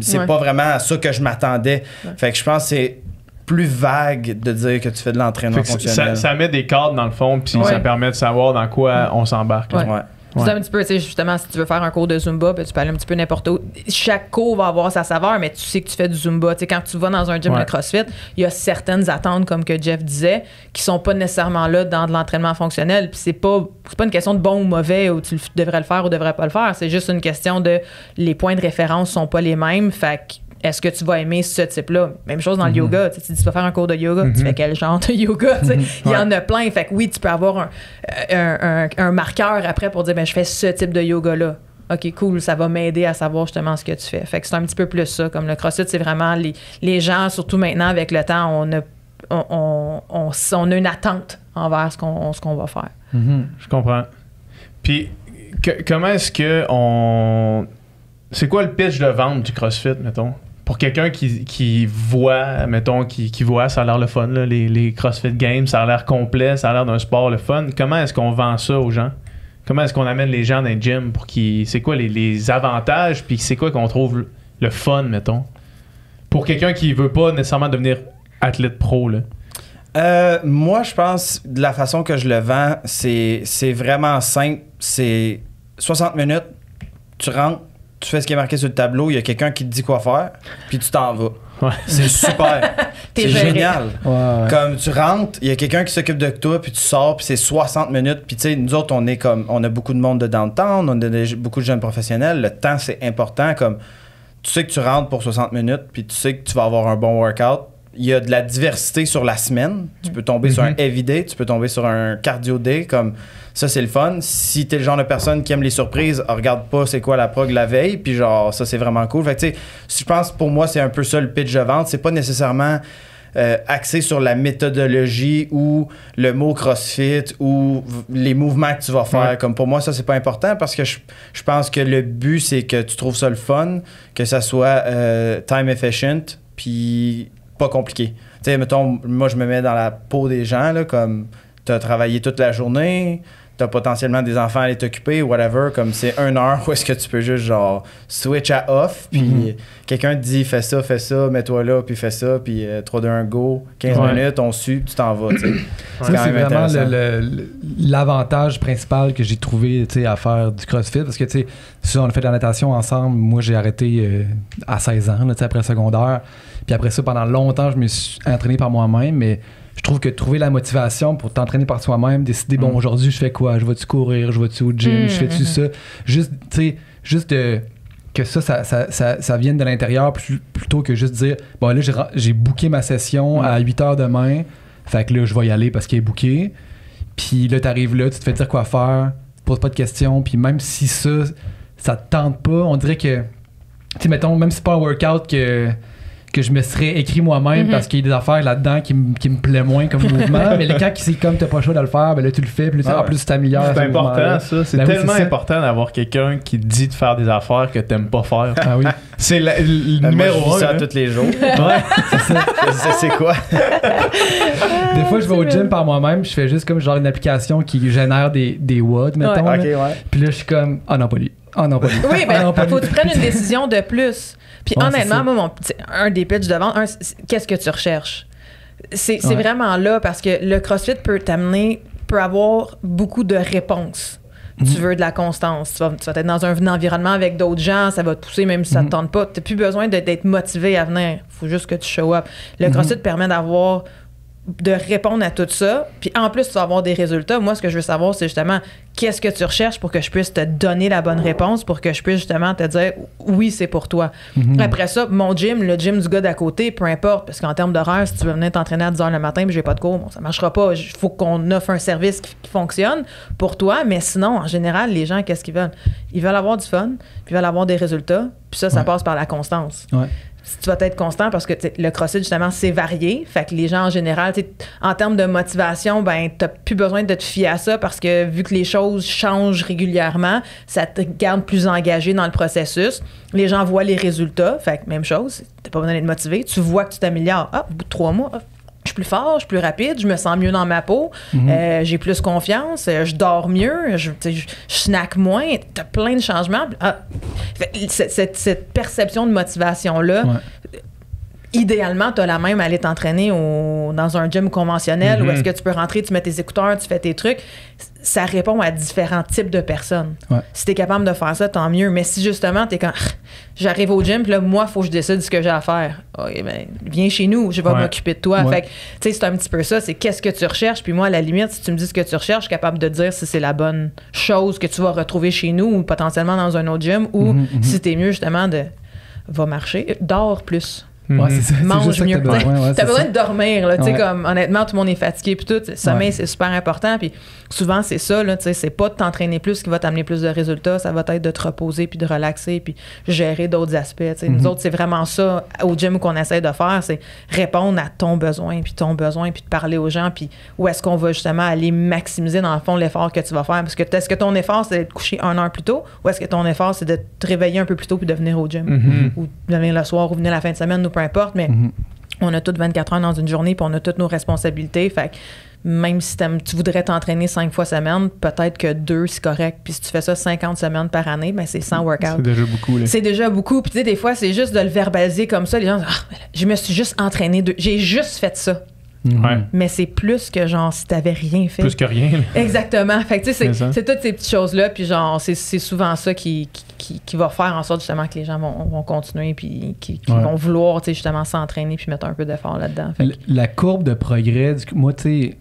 c'est pas vraiment à ça que je m'attendais. Fait que je pense que c'est plus vague de dire que tu fais de l'entraînement fonctionnel.
Ça met des cadres dans le fond, puis ça permet de savoir dans quoi on s'embarque.
Ouais.
Ouais.
C'est un petit peu, tu sais, justement, si tu veux faire un cours de Zumba, ben, tu peux aller un petit peu n'importe où. Chaque cours va avoir sa saveur, mais tu sais que tu fais du Zumba. Tu sais, quand tu vas dans un gym de CrossFit, il y a certaines attentes, comme que Jeff disait, qui sont pas nécessairement là dans de l'entraînement fonctionnel. Puis c'est pas une question de bon ou mauvais, ou tu devrais le faire ou devrais pas le faire. C'est juste une question de les points de référence sont pas les mêmes. Fait que est-ce que tu vas aimer ce type-là? Même chose dans le yoga. Tu dis, tu vas faire un cours de yoga, tu fais quel genre de yoga? Il y en a plein. Fait que oui, tu peux avoir un marqueur après pour dire, ben, je fais ce type de yoga-là. OK, cool, ça va m'aider à savoir justement ce que tu fais. Fait que c'est un petit peu plus ça. Comme le CrossFit, c'est vraiment les gens, surtout maintenant avec le temps, on a une attente envers ce qu'on va faire.
Je comprends. Puis, comment est-ce que on... C'est quoi le pitch de vente du CrossFit, mettons? Pour quelqu'un qui voit, mettons, qui voit, ça a l'air le fun, là, les CrossFit Games, ça a l'air complet, ça a l'air d'un sport le fun. Comment est-ce qu'on vend ça aux gens? Comment est-ce qu'on amène les gens dans les gyms pour qu'ils... C'est quoi les avantages, puis c'est quoi qu'on trouve le fun, mettons? Pour quelqu'un qui veut pas nécessairement devenir athlète pro, là.
Moi, je pense, de la façon que je le vends, c'est vraiment simple. C'est 60 minutes, tu rentres, tu fais ce qui est marqué sur le tableau, il y a quelqu'un qui te dit quoi faire, puis tu t'en vas.
Ouais.
C'est super. C'est génial.
Ouais.
Comme tu rentres, il y a quelqu'un qui s'occupe de toi, puis tu sors, puis c'est 60 minutes. Puis tu sais, nous autres, on a beaucoup de monde de downtown, on a beaucoup de jeunes professionnels. Le temps, c'est important. Comme tu sais que tu rentres pour 60 minutes, puis tu sais que tu vas avoir un bon workout. Il y a de la diversité sur la semaine. Tu peux tomber sur un heavy day, tu peux tomber sur un cardio day. Comme ça, c'est le fun. Si t'es le genre de personne qui aime les surprises, regarde pas c'est quoi la prog la veille, puis genre, ça, c'est vraiment cool. Fait que tu sais, je pense pour moi, c'est un peu ça le pitch de vente. C'est pas nécessairement axé sur la méthodologie ou le mot CrossFit ou les mouvements que tu vas faire. Comme pour moi, ça, c'est pas important parce que je pense que le but, c'est que tu trouves ça le fun, que ça soit time efficient, puis pas compliqué. Tu sais, mettons, moi, je me mets dans la peau des gens, là, comme t'as travaillé toute la journée, t'as potentiellement des enfants à aller t'occuper, whatever, comme c'est 1 heure où est-ce que tu peux juste, genre, switch à off, puis quelqu'un te dit, fais ça, mets-toi là, puis fais ça, puis 3, 2, 1, go, 15 minutes, on suit, puis tu t'en vas, tu sais.
C'est vraiment l'avantage principal que j'ai trouvé, tu sais, à faire du CrossFit, parce que, tu sais, on a fait de la natation ensemble, moi, j'ai arrêté à 16 ans, là, tu sais, après le secondaire, puis après ça, pendant longtemps, je me suis entraîné par moi-même, mais je trouve que trouver la motivation pour t'entraîner par soi-même, décider, bon, aujourd'hui, je fais quoi? Je vais-tu courir? Je vais-tu au gym? Je fais-tu ça? Juste, tu sais, que ça vienne de l'intérieur plutôt que juste dire, bon, là, j'ai booké ma session à 8h demain, fait que là, je vais y aller parce qu'elle est bookée. Puis là, t'arrives là, tu te fais dire quoi faire, tu poses pas de questions, puis même si ça te tente pas, on dirait que, tu sais, mettons, même si c'est pas un workout que je me serais écrit moi-même parce qu'il y a des affaires là-dedans qui me plaît moins comme mouvement. Mais quand c'est comme t'as pas le choix de le faire, ben là tu le fais, puis en plus tu t'améliores.
C'est important ça. C'est tellement important d'avoir quelqu'un qui te dit de faire des affaires que t'aimes pas faire.
Ah oui.
C'est le numéro 1.
ça tous les jours.
Ouais.
C'est quoi?
Des fois je vais au gym par moi-même, je fais juste comme genre une application qui génère des WOD, mettons.
Ouais.
Là.
Okay, ouais.
Puis là je suis comme, ah non pas lui. Ah non pas lui.
Oui, ben faut que tu prennes une décision de plus. Puis honnêtement, moi, un des pitchs de vente, qu'est-ce que tu recherches? C'est vraiment là parce que le CrossFit peut avoir beaucoup de réponses. Tu veux de la constance. Tu vas être dans un environnement avec d'autres gens, ça va te pousser même si ça te tente pas. Tu n'as plus besoin d'être motivé à venir. Il faut juste que tu show up. Le CrossFit permet d'avoir de répondre à tout ça. Puis en plus, tu vas avoir des résultats. Moi, ce que je veux savoir, c'est justement qu'est-ce que tu recherches pour que je puisse te donner la bonne réponse, pour que je puisse justement te dire oui, c'est pour toi. Après ça, mon gym, le gym du gars d'à côté, peu importe, parce qu'en termes d'horaire, si tu veux venir t'entraîner à 10h le matin puis j'ai pas de cours, bon, ça marchera pas. Il faut qu'on offre un service qui fonctionne pour toi. Mais sinon, en général, les gens, qu'est-ce qu'ils veulent? Ils veulent avoir du fun, puis ils veulent avoir des résultats. Puis ça passe par la constance.
Ouais.
Tu vas être constant parce que le CrossFit, justement, c'est varié. Fait que les gens, en général, en termes de motivation, ben, t'as plus besoin de te fier à ça parce que vu que les choses changent régulièrement, ça te garde plus engagé dans le processus. Les gens voient les résultats. Fait que même chose, t'as pas besoin d'être motivé. Tu vois que tu t'améliores. Ah, au bout de 3 mois, je suis plus fort, je suis plus rapide, je me sens mieux dans ma peau, j'ai plus confiance, je dors mieux, je snack moins, t'as plein de changements. Cette perception de motivation-là, idéalement, tu as la même à aller t'entraîner dans un gym conventionnel où est-ce que tu peux rentrer, tu mets tes écouteurs, tu fais tes trucs. Ça répond à différents types de personnes. Ouais. Si tu es capable de faire ça, tant mieux. Mais si justement, tu es quand j'arrive au gym, puis là, moi, il faut que je décide ce que j'ai à faire. OK, ben, viens chez nous, je vais m'occuper de toi. Fait que, tu sais, c'est un petit peu ça. C'est qu'est-ce que tu recherches. Puis moi, à la limite, si tu me dis ce que tu recherches, je suis capable de dire si c'est la bonne chose que tu vas retrouver chez nous ou potentiellement dans un autre gym ou si t'es mieux, justement, va marcher. Dors plus.
Ouais, c'est ça,
mange
c'est
mieux. T'as besoin de dormir. Là, comme, honnêtement, tout le monde est fatigué. Puis tout, le sommeil, c'est super important. Puis souvent, c'est ça. Là, c'est pas de t'entraîner plus qui va t'amener plus de résultats. Ça va être de te reposer puis de relaxer puis gérer d'autres aspects. Nous autres, c'est vraiment ça au gym qu'on essaie de faire. C'est répondre à ton besoin puis de parler aux gens. Puis où est-ce qu'on va justement aller maximiser, dans le fond, l'effort que tu vas faire. Parce que est-ce que ton effort, c'est d'être couché 1 heure plus tôt ou est-ce que ton effort, c'est de te réveiller un peu plus tôt puis de venir au gym ou de venir le soir ou venir la fin de semaine ou peu importe, mais on a toutes 24 heures dans une journée puis on a toutes nos responsabilités. Fait que même si tu voudrais t'entraîner 5 fois semaine, peut-être que 2, c'est correct. Puis si tu fais ça 50 semaines par année, ben c'est 100 workouts.
C'est déjà beaucoup. Là.
C'est déjà beaucoup. Puis tu sais, des fois, c'est juste de le verbaliser comme ça. Les gens disent je me suis juste entraîné 2. J'ai juste fait ça. Mais c'est plus que genre si t'avais rien fait.
Plus que rien.
Exactement. Fait que tu sais, c'est toutes ces petites choses-là. Puis genre, c'est souvent ça qui va faire en sorte justement que les gens vont continuer puis qui vont vouloir justement s'entraîner puis mettre un peu d'effort là-dedans.
La courbe de progrès, moi, tu sais,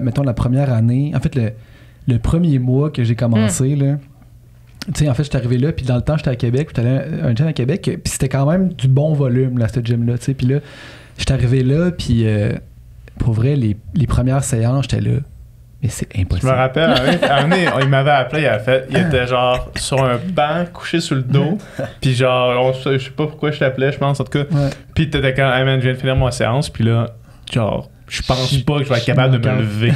mettons la première année, en fait, le premier mois que j'ai commencé, là, tu sais, en fait, j'étais arrivé là, puis dans le temps, j'étais à Québec, j'étais allé à un gym à Québec, puis c'était quand même du bon volume, là, ce gym-là, tu sais. Puis là, j'étais arrivé là, puis pour vrai, les premières séances, j'étais là. Mais c'est impossible.
Je me rappelle, il m'avait appelé, il était genre sur un banc, couché sur le dos, puis genre, je sais pas pourquoi je t'appelais, je pense, en tout cas. Puis t'étais quand, hey man, je viens de finir ma séance, puis là, genre, je pense pas que je vais être capable de me lever.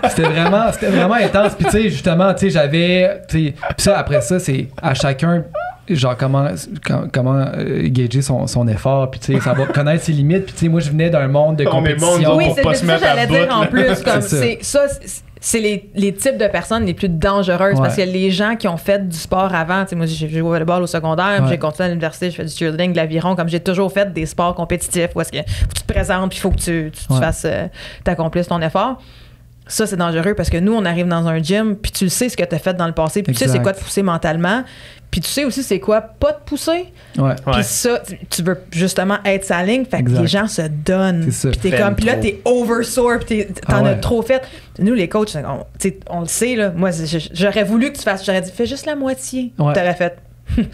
C'était vraiment intense. Puis tu sais, justement, tu sais, j'avais, tu sais, ça, après ça, c'est à chacun, genre comment gager son effort, puis tu sais, ça va connaître ses limites. Puis tu sais, moi, je venais d'un monde de compétition.
Oui,
pour
pas se mettre à bout. Dire en plus, comme c'est les types de personnes les plus dangereuses parce que les gens qui ont fait du sport avant, tu sais, moi j'ai joué au volleyball au secondaire, j'ai continué à l'université, je fais du cheerleading, de l'aviron, comme j'ai toujours fait des sports compétitifs où est-ce que faut que tu te présentes puis il faut que tu fasses t'accomplisses ton effort. Ça, c'est dangereux parce que nous, on arrive dans un gym puis tu sais ce que tu as fait dans le passé, puis tu sais c'est quoi te pousser mentalement. Puis tu sais aussi c'est quoi pas te pousser. Puis ça, tu veux justement être sa ligne. Fait que les gens se donnent. Puis t'es comme, puis là t'es oversore, puis t'en as trop fait. Nous les coachs, on le sait là. Moi j'aurais voulu que tu fasses, j'aurais dit fais juste la moitié. T'aurais fait.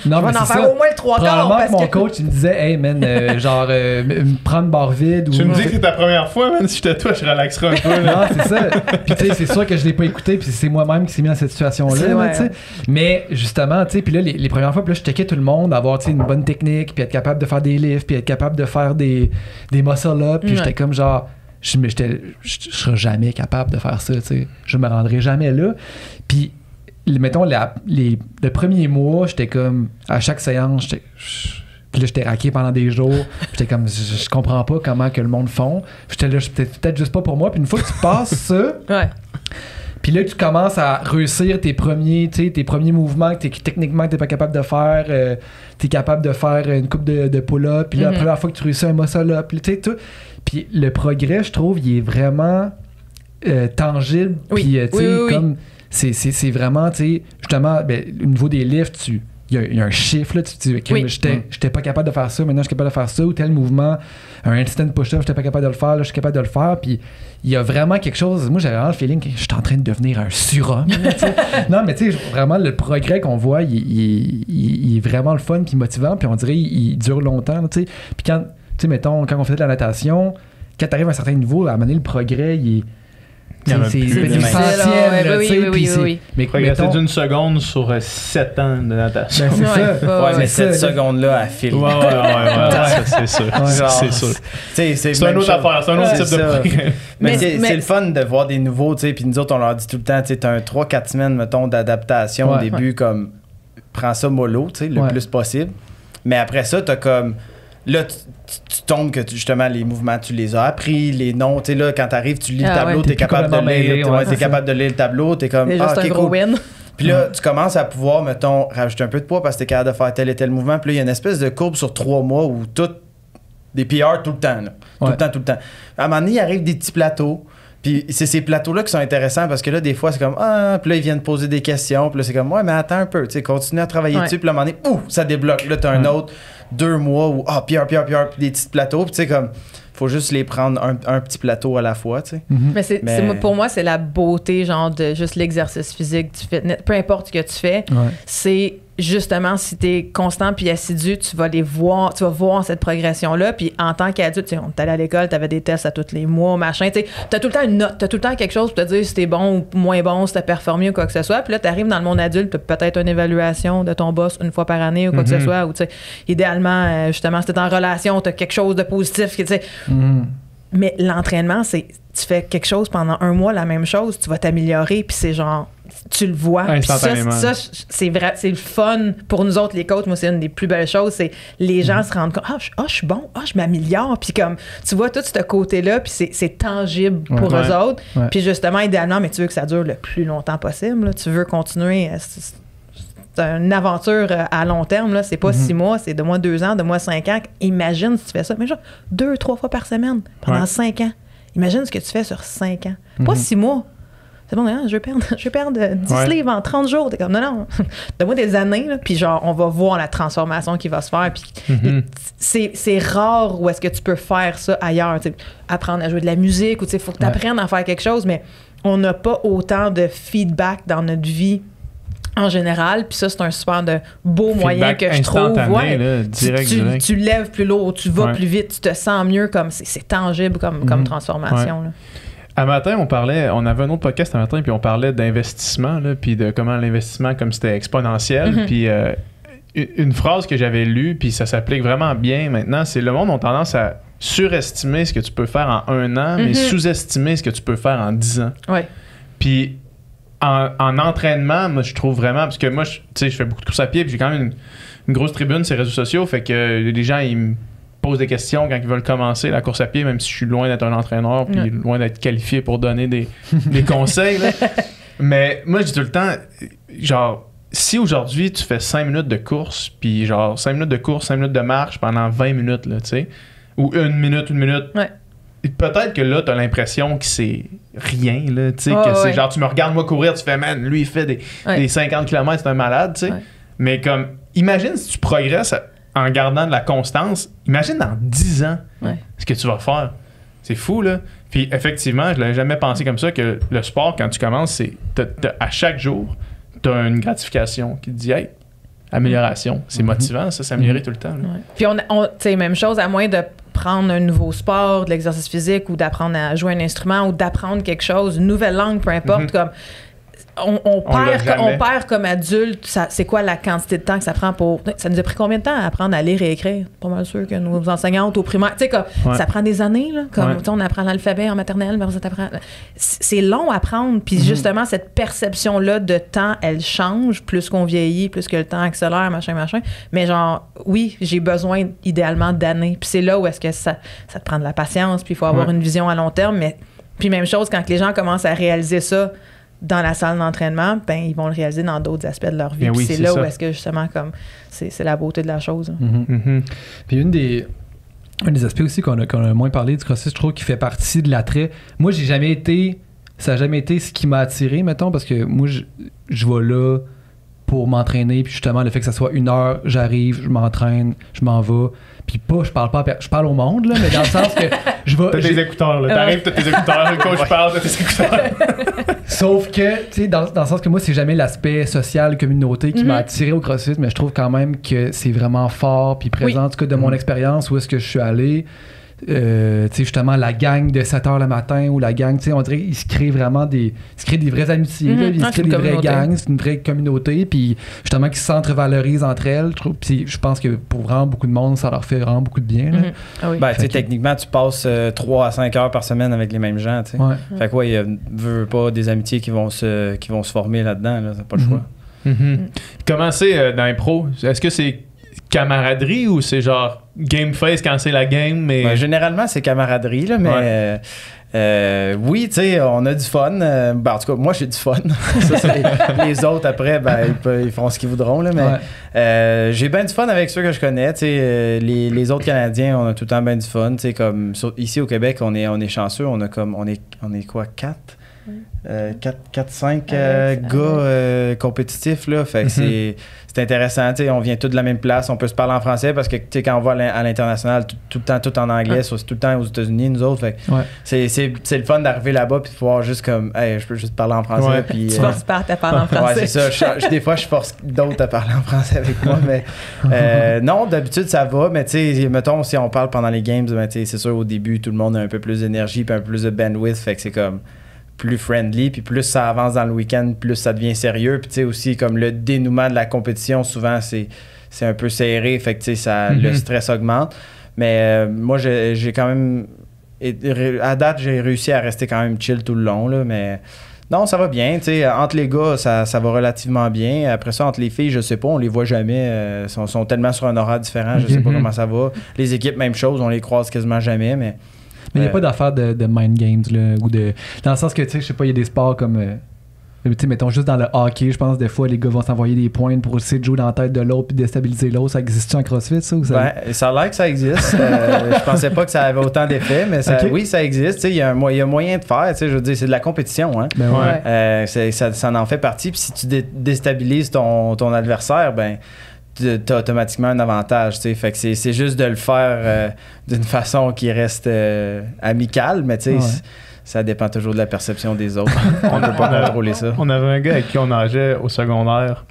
Non, mais
en faire au moins le 3/4.
Parce que mon coach il me disait hey man, genre prendre barre vide.
Tu me dis que c'est ta première fois, man. Si j'étais toi, je relaxerais un peu.
Non, c'est ça. Puis tu sais, c'est sûr que je l'ai pas écouté, puis c'est moi-même qui s'est mis dans cette situation-là. Là, mais justement, tu sais, puis là les premières fois, puis là je checkais tout le monde, avoir une bonne technique, puis être capable de faire des lifts, puis être capable de faire des muscle-up, puis j'étais comme genre je serais jamais capable de faire ça, tu sais. Je me rendrais jamais là. Puis mettons, le premier mois, j'étais comme, à chaque séance, puis là, j'étais raqué pendant des jours. J'étais comme, je comprends pas comment que le monde font. J'étais là, peut-être juste pas pour moi. Puis une fois que tu passes ça, puis là, tu commences à réussir tes premiers mouvements que techniquement, t'es pas capable de faire. T'es capable de faire une coupe de pull-up. Puis là, la première fois que tu réussis un muscle-up, tu sais, tout. Puis le progrès, je trouve, il est vraiment tangible. Puis, tu sais, comme... C'est vraiment, tu sais, justement, au niveau des lifts, il y a un chiffre, là, tu te dis, okay, j'étais pas capable de faire ça, maintenant je suis capable de faire ça, ou tel mouvement, un instant push-up, j'étais pas capable de le faire, là, je suis capable de le faire, puis il y a vraiment quelque chose, moi j'avais vraiment le feeling que je suis en train de devenir un surhomme. Non, mais tu sais, vraiment, le progrès qu'on voit, il est vraiment le fun, puis motivant, puis on dirait il dure longtemps, tu sais. Puis quand, tu sais, mettons, quand on faisait de la natation, quand t'arrives à un certain niveau, à mener le progrès, c'est
essentiel. Oui.
Mais progresser d'une seconde sur 7 ans de natation.
Ben, c'est ça.
Mais cette seconde-là, elle file.
Ouais, c'est sûr. C'est sûr. C'est une autre affaire, c'est un autre type de progrès.
Mais c'est le fun de voir des nouveaux, tu sais, puis nous autres, on leur dit tout le temps, tu sais, t'as un 3-4 semaines, mettons, d'adaptation au début, comme, prends ça mollo, tu sais, le plus possible. Mais après ça, t'as comme... Là, tu tombes que justement les mouvements, tu les as appris, les noms, tu sais, là, quand t'arrives, tu lis le tableau, t'es capable de lire, t'es capable de lire le tableau, t'es comme,
c'est un gros win.
Puis là, tu commences à pouvoir, mettons, rajouter un peu de poids parce que t'es capable de faire tel et tel mouvement. Puis là, il y a une espèce de courbe sur 3 mois où tout, des PR tout le temps, là. Tout le temps. À un moment donné, il arrive des petits plateaux. Puis c'est ces plateaux-là qui sont intéressants parce que là, des fois, c'est comme, puis là, ils viennent poser des questions. Puis là, c'est comme, ouais, mais attends un peu, tu sais, continue à travailler dessus. Puis là, à un moment donné, ça débloque. Là, t'as un autre 2 mois où, PR, puis des petits plateaux. Puis tu sais, comme, faut juste les prendre un petit plateau à la fois, tu sais.
Mais pour moi, c'est la beauté, genre, de juste l'exercice physique, du fitness, peu importe ce que tu fais, c'est justement, si t'es constant puis assidu, tu vas voir cette progression-là. Puis en tant qu'adulte, on est allé à l'école, t'avais des tests à tous les mois, machin, tu sais, t'as tout le temps une note, t'as tout le temps quelque chose pour te dire si t'es bon ou moins bon, si t'as performé ou quoi que ce soit. Puis là, t'arrives dans le monde adulte, t'as peut-être une évaluation de ton boss une fois par année ou quoi que ce soit, ou tu sais, idéalement, justement, si t'es en relation, t'as quelque chose de positif, tu sais. Mais l'entraînement, c'est tu fais quelque chose pendant 1 mois, la même chose, tu vas t'améliorer, puis c'est genre, tu le vois. Puis ça, c'est vrai, c'est le fun pour nous autres, les coachs. Moi, c'est une des plus belles choses, c'est les gens se rendent compte, je suis bon, je m'améliore, puis comme, tu vois tout ce côté-là, puis c'est tangible pour eux autres. Puis justement, idéalement, mais tu veux que ça dure le plus longtemps possible, là. Tu veux continuer, c'est une aventure à long terme, là. C'est pas 6 mois, c'est de moi 2 ans, de moi 5 ans. Imagine si tu fais ça, mais genre 2-3 fois par semaine pendant 5 ans. Imagine ce que tu fais sur 5 ans. Pas 6 mois. C'est bon, je vais perdre 10 livres en 30 jours. T'es comme, non. Donne-moi des années, là, puis genre, on va voir la transformation qui va se faire. Puis c'est rare où est-ce que tu peux faire ça ailleurs. T'sais, apprendre à jouer de la musique, ou il faut que tu apprennes à faire quelque chose, mais on n'a pas autant de feedback dans notre vie en général, puis ça, c'est un super de beau moyen que je trouve.
Là, direct.
Tu lèves plus lourd, tu vas plus vite, tu te sens mieux, comme c'est tangible comme transformation. Là.
À matin, on avait un autre podcast à matin, puis on parlait d'investissement, là, puis de comment l'investissement, comme c'était exponentiel, puis une phrase que j'avais lue, puis ça s'applique vraiment bien maintenant, c'est le monde a tendance à surestimer ce que tu peux faire en 1 an, mais sous-estimer ce que tu peux faire en 10 ans. Puis en entraînement, moi, je trouve vraiment... Parce que moi, je fais beaucoup de courses à pied, puis j'ai quand même une grosse tribune sur les réseaux sociaux, fait que les gens, ils me posent des questions quand ils veulent commencer la course à pied, même si je suis loin d'être un entraîneur, puis loin d'être qualifié pour donner des conseils. Là. Mais moi, je dis tout le temps, genre, si aujourd'hui, tu fais 5 minutes de course, puis genre 5 minutes de course, 5 minutes de marche pendant 20 minutes, là, tu sais, ou 1 minute, peut-être que là, t'as l'impression que c'est rien, là, tu sais, que c'est genre, tu me regardes moi courir, tu fais, man, lui, il fait des 50 km, c'est un malade, tu sais. Mais comme, imagine si tu progresses en gardant de la constance, imagine dans 10 ans ce que tu vas faire. C'est fou, là. Puis effectivement, je l'avais jamais pensé comme ça, que le sport, quand tu commences, c'est à chaque jour, t'as une gratification qui te dit, hey, amélioration. C'est motivant, ça, s'améliorer tout le temps. Là.
Puis tu sais, même chose, à moins de prendre un nouveau sport, de l'exercice physique, ou d'apprendre à jouer un instrument, ou d'apprendre quelque chose, une nouvelle langue, peu importe, comme on perd comme adulte, c'est quoi la quantité de temps que ça prend pour... Ça nous a pris combien de temps à apprendre à lire et écrire? Pas mal sûr que nos enseignantes au primaire... Tu sais, comme ça prend des années, là. Comme on apprend l'alphabet en maternelle, mais c'est long à apprendre. Puis justement, cette perception-là de temps, elle change plus qu'on vieillit, plus que le temps accélère, machin. Mais genre, oui, j'ai besoin idéalement d'années. Puis c'est là où est-ce que ça te prend de la patience, puis il faut avoir une vision à long terme. Mais puis même chose, quand les gens commencent à réaliser ça dans la salle d'entraînement, ben ils vont le réaliser dans d'autres aspects de leur vie. Puis c'est là où est-ce que justement comme c'est la beauté de la chose.
Puis un des aspects aussi qu'on a moins parlé du CrossFit, je trouve, qui fait partie de l'attrait. Moi, ça n'a jamais été ce qui m'a attiré, mettons, parce que moi, je vais là pour m'entraîner, puis justement, le fait que ça soit 1 heure, j'arrive, je m'entraîne, je m'en vais. Puis je parle au monde, là, mais dans le sens que je vais...
T'as tes écouteurs, là. T'arrives, t'as tes écouteurs. Le coach parle, t'as tes écouteurs.
Sauf que, tu sais, dans le sens que moi, c'est jamais l'aspect social, communauté qui m'a attiré au CrossFit, mais je trouve quand même que c'est vraiment fort, puis présent, en tout cas, de mon expérience, où est-ce que je suis allé. Tu sais, justement, la gang de 7h le matin ou la gang, tu sais, on dirait qu'il se crée vraiment des vraies amitiés, là, il se crée des vraies gangs, c'est une vraie communauté, puis justement, qui s'entre-valorisent entre elles. Puis je pense que pour vraiment beaucoup de monde, ça leur fait vraiment beaucoup de bien. Là.
Ah oui.
Ben, tu sais, techniquement, tu passes 3 à 5 heures par semaine avec les mêmes gens, tu sais.
Ouais.
Fait que, ouais, veux pas des amitiés qui vont se former là-dedans, là, t'as pas le choix.
Comment c'est dans les pros? Est-ce que c'est camaraderie ou c'est genre game face quand c'est la game? Mais...
Ben, généralement, c'est camaraderie, là, mais oui, tu sais, on a du fun. Ben, en tout cas, moi, j'ai du fun. Ça, les autres, après, ben, ils font ce qu'ils voudront, là, mais j'ai bien du fun avec ceux que je connais. Tu sais, les autres Canadiens, on a tout le temps bien du fun. Tu sais, comme ici au Québec, on est chanceux. On est quoi, 4? 4-5 gars compétitifs, là. Fait que c'est intéressant, tu sais, on vient tous de la même place, on peut se parler en français parce que, tu sais, quand on va à l'international, tout le temps, tout en anglais, soit tout le temps aux États-Unis, nous autres, fait que c'est le fun d'arriver là-bas puis de pouvoir juste comme, hey, je peux juste parler en français. Puis,
tu forces pas à parler en français.
Ouais, c'est ça. Des fois, je force d'autres à parler en français avec moi, mais non, d'habitude, ça va, mais tu sais, mettons, si on parle pendant les games, ben, tu sais, c'est sûr, au début, tout le monde a un peu plus d'énergie puis un peu plus de bandwidth, fait que c'est comme plus friendly, puis plus ça avance dans le week-end, plus ça devient sérieux. Puis tu sais aussi, comme le dénouement de la compétition, souvent, c'est un peu serré, fait que tu sais, le stress augmente. Mais moi, j'ai quand même... À date, j'ai réussi à rester quand même chill tout le long, là, mais... Non, ça va bien, tu sais, entre les gars, ça va relativement bien. Après ça, entre les filles, je sais pas, on les voit jamais. Sont tellement sur un horaire différent, je sais pas comment ça va. Les équipes, même chose, on les croise quasiment jamais, mais...
Mais il n'y a pas d'affaire de mind games, là, ou de... Dans le sens que, tu sais, je sais pas, il y a des sports comme... tu sais, mettons, juste dans le hockey, je pense, des fois, les gars vont s'envoyer des points pour essayer de jouer dans la tête de l'autre puis déstabiliser l'autre. Ça existe-tu en CrossFit, ça? Ou ça...
Ben, ça a l'air que ça existe. Je pensais pas que ça avait autant d'effets, mais oui, ça existe. Tu sais, il y a moyen de faire. Tu sais, je veux dire, c'est de la compétition, hein.
Ben ouais.
Ça en fait partie. Puis si tu déstabilises ton adversaire, ben... t'as automatiquement un avantage, tu sais. Fait que c'est juste de le faire d'une façon qui reste amicale, mais tu sais, ça dépend toujours de la perception des autres. On ne peut pas contrôler ça.
On avait un gars avec qui on nageait au secondaire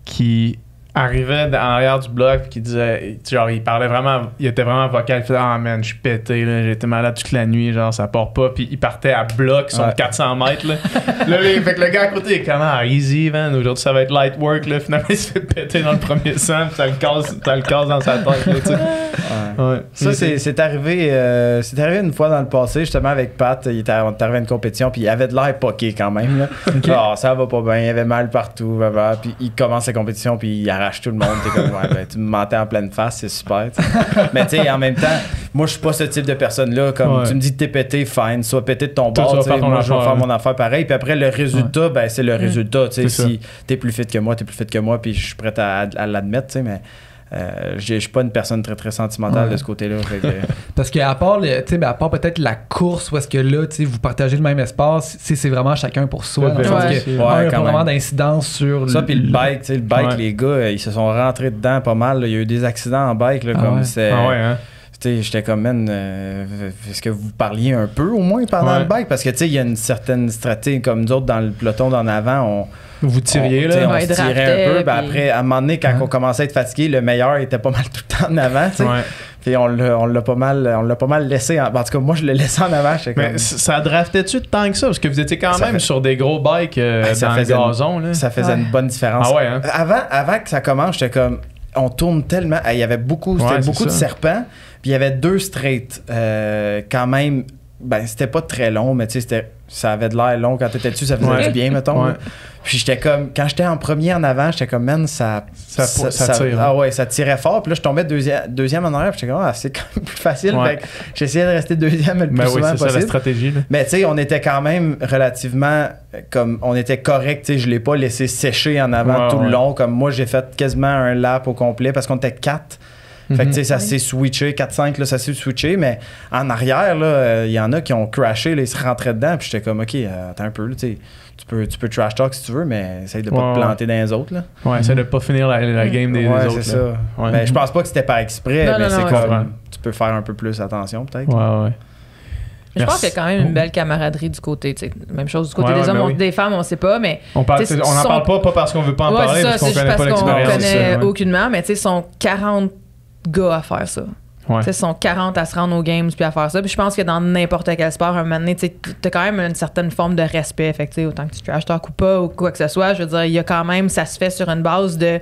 qui arrivait en arrière du bloc qui disait, genre, il était vraiment vocal, il faisait, ah man, je suis pété, là, j'ai été malade toute la nuit, genre, ça part pas, puis il partait à bloc sur 400 mètres, là. Fait que le gars à côté est comme, ah, easy, man, aujourd'hui ça va être light work, là, finalement il se fait péter dans le premier sang, puis ça le casse dans sa tête, là, tu sais.
Ouais. Ça, c'est arrivé une fois dans le passé, justement, avec Pat, on est arrivé à une compétition, puis il avait de l'air poqué quand même, là. Ah, ça va pas bien, il avait mal partout, puis il commence la compétition, puis il arrache tout le monde. T'es comme, ouais, ben, tu me mentais en pleine face, c'est super. T'sais. Mais tu sais, en même temps, moi, je suis pas ce type de personne-là. Comme tu me dis que t'es pété, fine, sois pété de ton bord. Moi, je vais faire mon affaire pareil. Puis après, le résultat, ben, c'est le résultat. Si t'es plus fit que moi, puis je suis prêt à l'admettre, mais. Je suis pas une personne très très sentimentale de ce côté-là.
Parce qu'à part, à part peut-être la course où est-ce que là, vous partagez le même espace, c'est vraiment chacun pour soi. Il n'y a pas vraiment d'incidence sur
ça. Puis le bike, les gars, ils se sont rentrés dedans pas mal. Là. Il y a eu des accidents en bike. Là, comme c'est. J'étais comme, man, est-ce que vous parliez un peu au moins pendant le bike? Parce que, tu sais, il y a une certaine stratégie, comme nous autres dans le peloton d'en avant,
vous tiriez, là?
On se tirait un peu. Ben après, à un moment donné, quand on commençait à être fatigué, le meilleur était pas mal tout le temps en avant, tu sais. Puis on l'a pas mal laissé. En tout cas, moi, je l'ai laissé en avant.
Mais ça draftait-tu tant que ça? Parce que vous étiez quand même sur des gros bikes dans le gazon, là.
Ça faisait une bonne différence.
Ah ouais, hein?
Avant que ça commence, j'étais comme... On tourne tellement... Il y avait beaucoup de serpents. Puis il y avait 2 straight. Quand même... Ben, c'était pas très long, mais tu sais, ça avait de l'air long. Quand t'étais dessus, ça faisait du bien, mettons. Puis j'étais comme... Quand j'étais en premier en avant, j'étais comme, man, ça tire. Ah ouais, ça tirait fort. Puis là, je tombais deuxième en arrière. Puis j'étais comme, ah, c'est quand même plus facile. Fait que j'essayais de rester deuxième le plus souvent possible.
C'est ça la stratégie. Là.
Mais tu sais, on était quand même relativement... comme on était correct. Tu sais, je l'ai pas laissé sécher en avant tout le long. Comme moi, j'ai fait quasiment un lap au complet parce qu'on était 4. Fait que tu sais, ça s'est switché, 4-5, là, ça s'est switché, mais en arrière, là, il y en a qui ont crashé, là, ils se rentraient dedans, puis j'étais comme, OK, attends un peu, là, tu sais, tu peux trash talk si tu veux, mais essaye de pas te planter dans les autres, là.
Ouais, essaye de pas finir la game des
ouais,
autres.
c'est ça.
Ouais.
Mais je pense pas que c'était par exprès,
Non,
mais
non,
c'est
non,
comme, tu peux faire un peu plus attention, peut-être.
Ouais.
Je pense qu'il y a quand même une belle camaraderie du côté, tu sais, même chose du côté des hommes, des femmes, on sait pas, mais
on n'en parle pas parce qu'on veut pas en parler,
parce qu'on
connaît pas l'expérience.
On connaît aucunement, mais tu sais, ils sont 40 gars à faire ça.
Ouais.
Ils sont 40 à se rendre aux games puis à faire ça. Puis je pense que dans n'importe quel sport, un moment donné, tu as quand même une certaine forme de respect. Fait que, autant que tu trash talk ou pas, ou quoi que ce soit, je veux dire, il y a quand même, ça se fait sur une base de.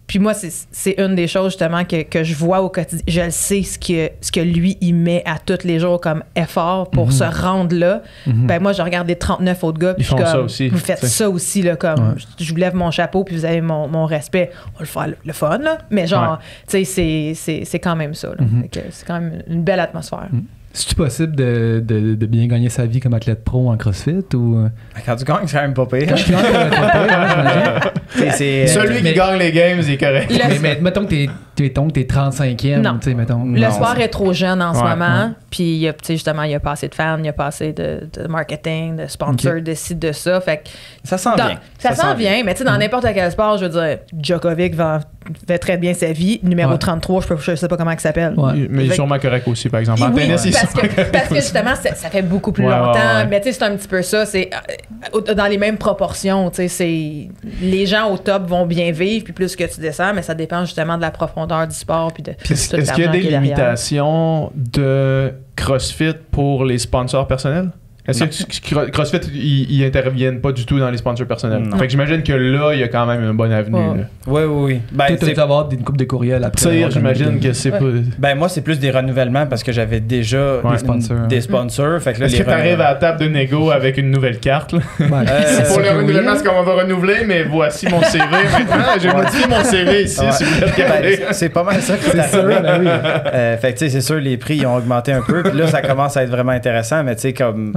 Puis moi, c'est une des choses justement que je vois au quotidien. Je le sais ce que lui, il met à tous les jours comme effort pour se rendre là. Ben moi, je regarde les 39 autres gars. Puis
ils font ça aussi.
Vous faites ça aussi, là, comme je vous lève mon chapeau puis vous avez mon respect. On va le faire le fun, là. Mais genre, tu sais, c'est quand même ça. Là. C'est quand même une belle atmosphère.
C'est-tu possible de bien gagner sa vie comme athlète pro en CrossFit ou...
Quand tu gagnes, c'est quand même pas pire.
Quand tu gagnes,
Celui qui gagne les games, il est correct.
Mais mettons que t'es 35e.
Non.
Mettons,
le sport est trop jeune en ce moment.
Ouais.
Puis, justement, il y a pas assez de fans, il y a pas assez de marketing, de sponsors, de ci, de ça. Fait que
ça s'en vient.
Ça s'en vient, mais tu sais, dans n'importe quel sport, je veux dire, Djokovic fait très bien sa vie. Numéro 33, je sais pas comment il s'appelle.
Ouais. Mais il est sûrement correct aussi, par exemple. En tennis, il est sûrement correct.
Parce que justement, ça fait beaucoup plus longtemps. Mais tu sais, c'est un petit peu ça. C'est dans les mêmes proportions. Tu sais, les gens au top vont bien vivre, puis plus que tu descends, mais ça dépend justement de la profondeur du sport. Puis
est-ce qu'il y a des limitations de CrossFit pour les sponsors personnels? Est-ce que CrossFit, ils interviennent pas du tout dans les sponsors personnels? Fait que j'imagine que là, il y a quand même une bonne avenue.
Oui.
Ben, tu dois avoir une couple de courriels après.
J'imagine que c'est pas...
Ben, moi, c'est plus des renouvellements parce que j'avais déjà des sponsors. Fait que là,
est-ce que tu arrives à la table de négo avec une nouvelle carte? Là?
Pour
le renouvellement, c'est qu'on va renouveler, mais voici mon CV maintenant. J'ai modifié mon CV ici, si vous voulez regarder.
C'est pas mal ça qui est arrivé. Fait que, tu sais, c'est sûr, les prix, ils ont augmenté un peu. Puis là, ça commence à être vraiment intéressant, mais tu sais, comme...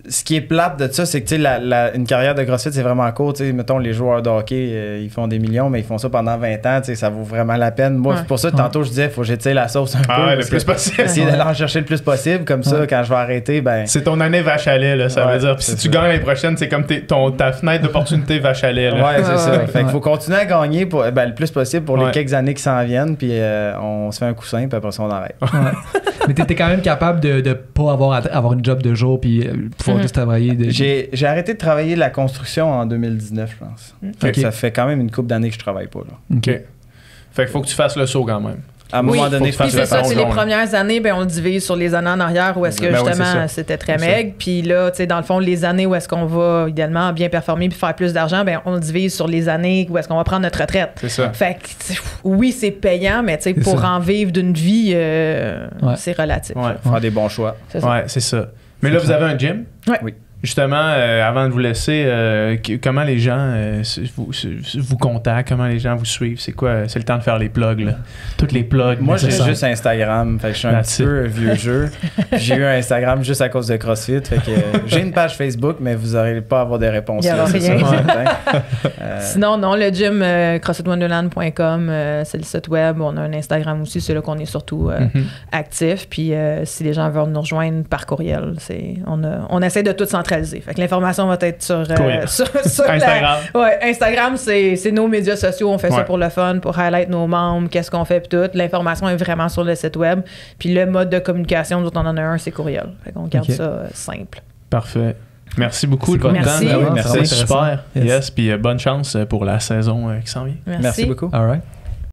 ce qui est plate de ça, c'est que une carrière de CrossFit, c'est vraiment court. Mettons, les joueurs de hockey, ils font des millions, mais ils font ça pendant 20 ans. Ça vaut vraiment la peine. Moi, pour ça, tantôt, je disais, il faut que j'étire la sauce un peu.
Le plus possible.
Essayer d'aller en chercher le plus possible. Comme ça, quand je vais arrêter, ben...
C'est ton année vache à lait, là, ça veut dire. Puis si tu gagnes l'année prochaine, c'est comme ta fenêtre d'opportunité vache à lait. Là.
Ouais, c'est ça. Fait qu'il faut continuer à gagner le plus possible pour les quelques années qui s'en viennent. Puis on se fait un coussin, puis après ça, on arrête.
Mais t'es quand même capable de pas avoir une job de jour puis pouvoir juste travailler.
J'ai arrêté de travailler la construction en 2019, je pense. Fait que ça fait quand même une couple d'années que je travaille pas. Là.
OK. Fait qu'il faut que tu fasses le saut quand même.
À un moment donné,
puis c'est ça, les premières années, ben, on le divise sur les années en arrière où est-ce que justement c'était très maigre. Puis là, tu sais, dans le fond, les années où est-ce qu'on va idéalement bien performer puis faire plus d'argent, ben, on le divise sur les années où est-ce qu'on va prendre notre retraite.
C'est ça.
Fait que, oui, c'est payant, mais tu sais, pour en vivre d'une vie, c'est relatif.
Faire des bons choix.
Ouais, c'est ça. Mais là, vous avez un gym?
Oui.
Justement, avant de vous laisser, comment les gens vous contactent, comment les gens vous suivent? C'est quoi? C'est le temps de faire les plugs, là. Toutes les plugs.
Moi, j'ai juste Instagram. Fait que je suis un petit peu vieux jeu. J'ai eu un Instagram juste à cause de CrossFit. Fait que j'ai une page Facebook, mais vous n'aurez pas à avoir des réponses.
Il n'y aura rien.
Sinon,
non, le gym crossfitwonderland.com, c'est le site web. On a un Instagram aussi, c'est là qu'on est surtout actif. Puis si les gens veulent nous rejoindre par courriel, on essaie de tout centraliser. Fait que l'information va être sur
Instagram.
Instagram, c'est nos médias sociaux. On fait ça pour le fun, pour highlight nos membres, qu'est-ce qu'on fait, puis tout. L'information est vraiment sur le site web. Puis le mode de communication, nous autres, on en a un, c'est courriel. Fait qu'on garde ça simple.
Parfait. Merci beaucoup de votre
temps.
Merci, super. Yes, puis bonne chance pour la saison qui s'en vient.
Merci beaucoup.
All right.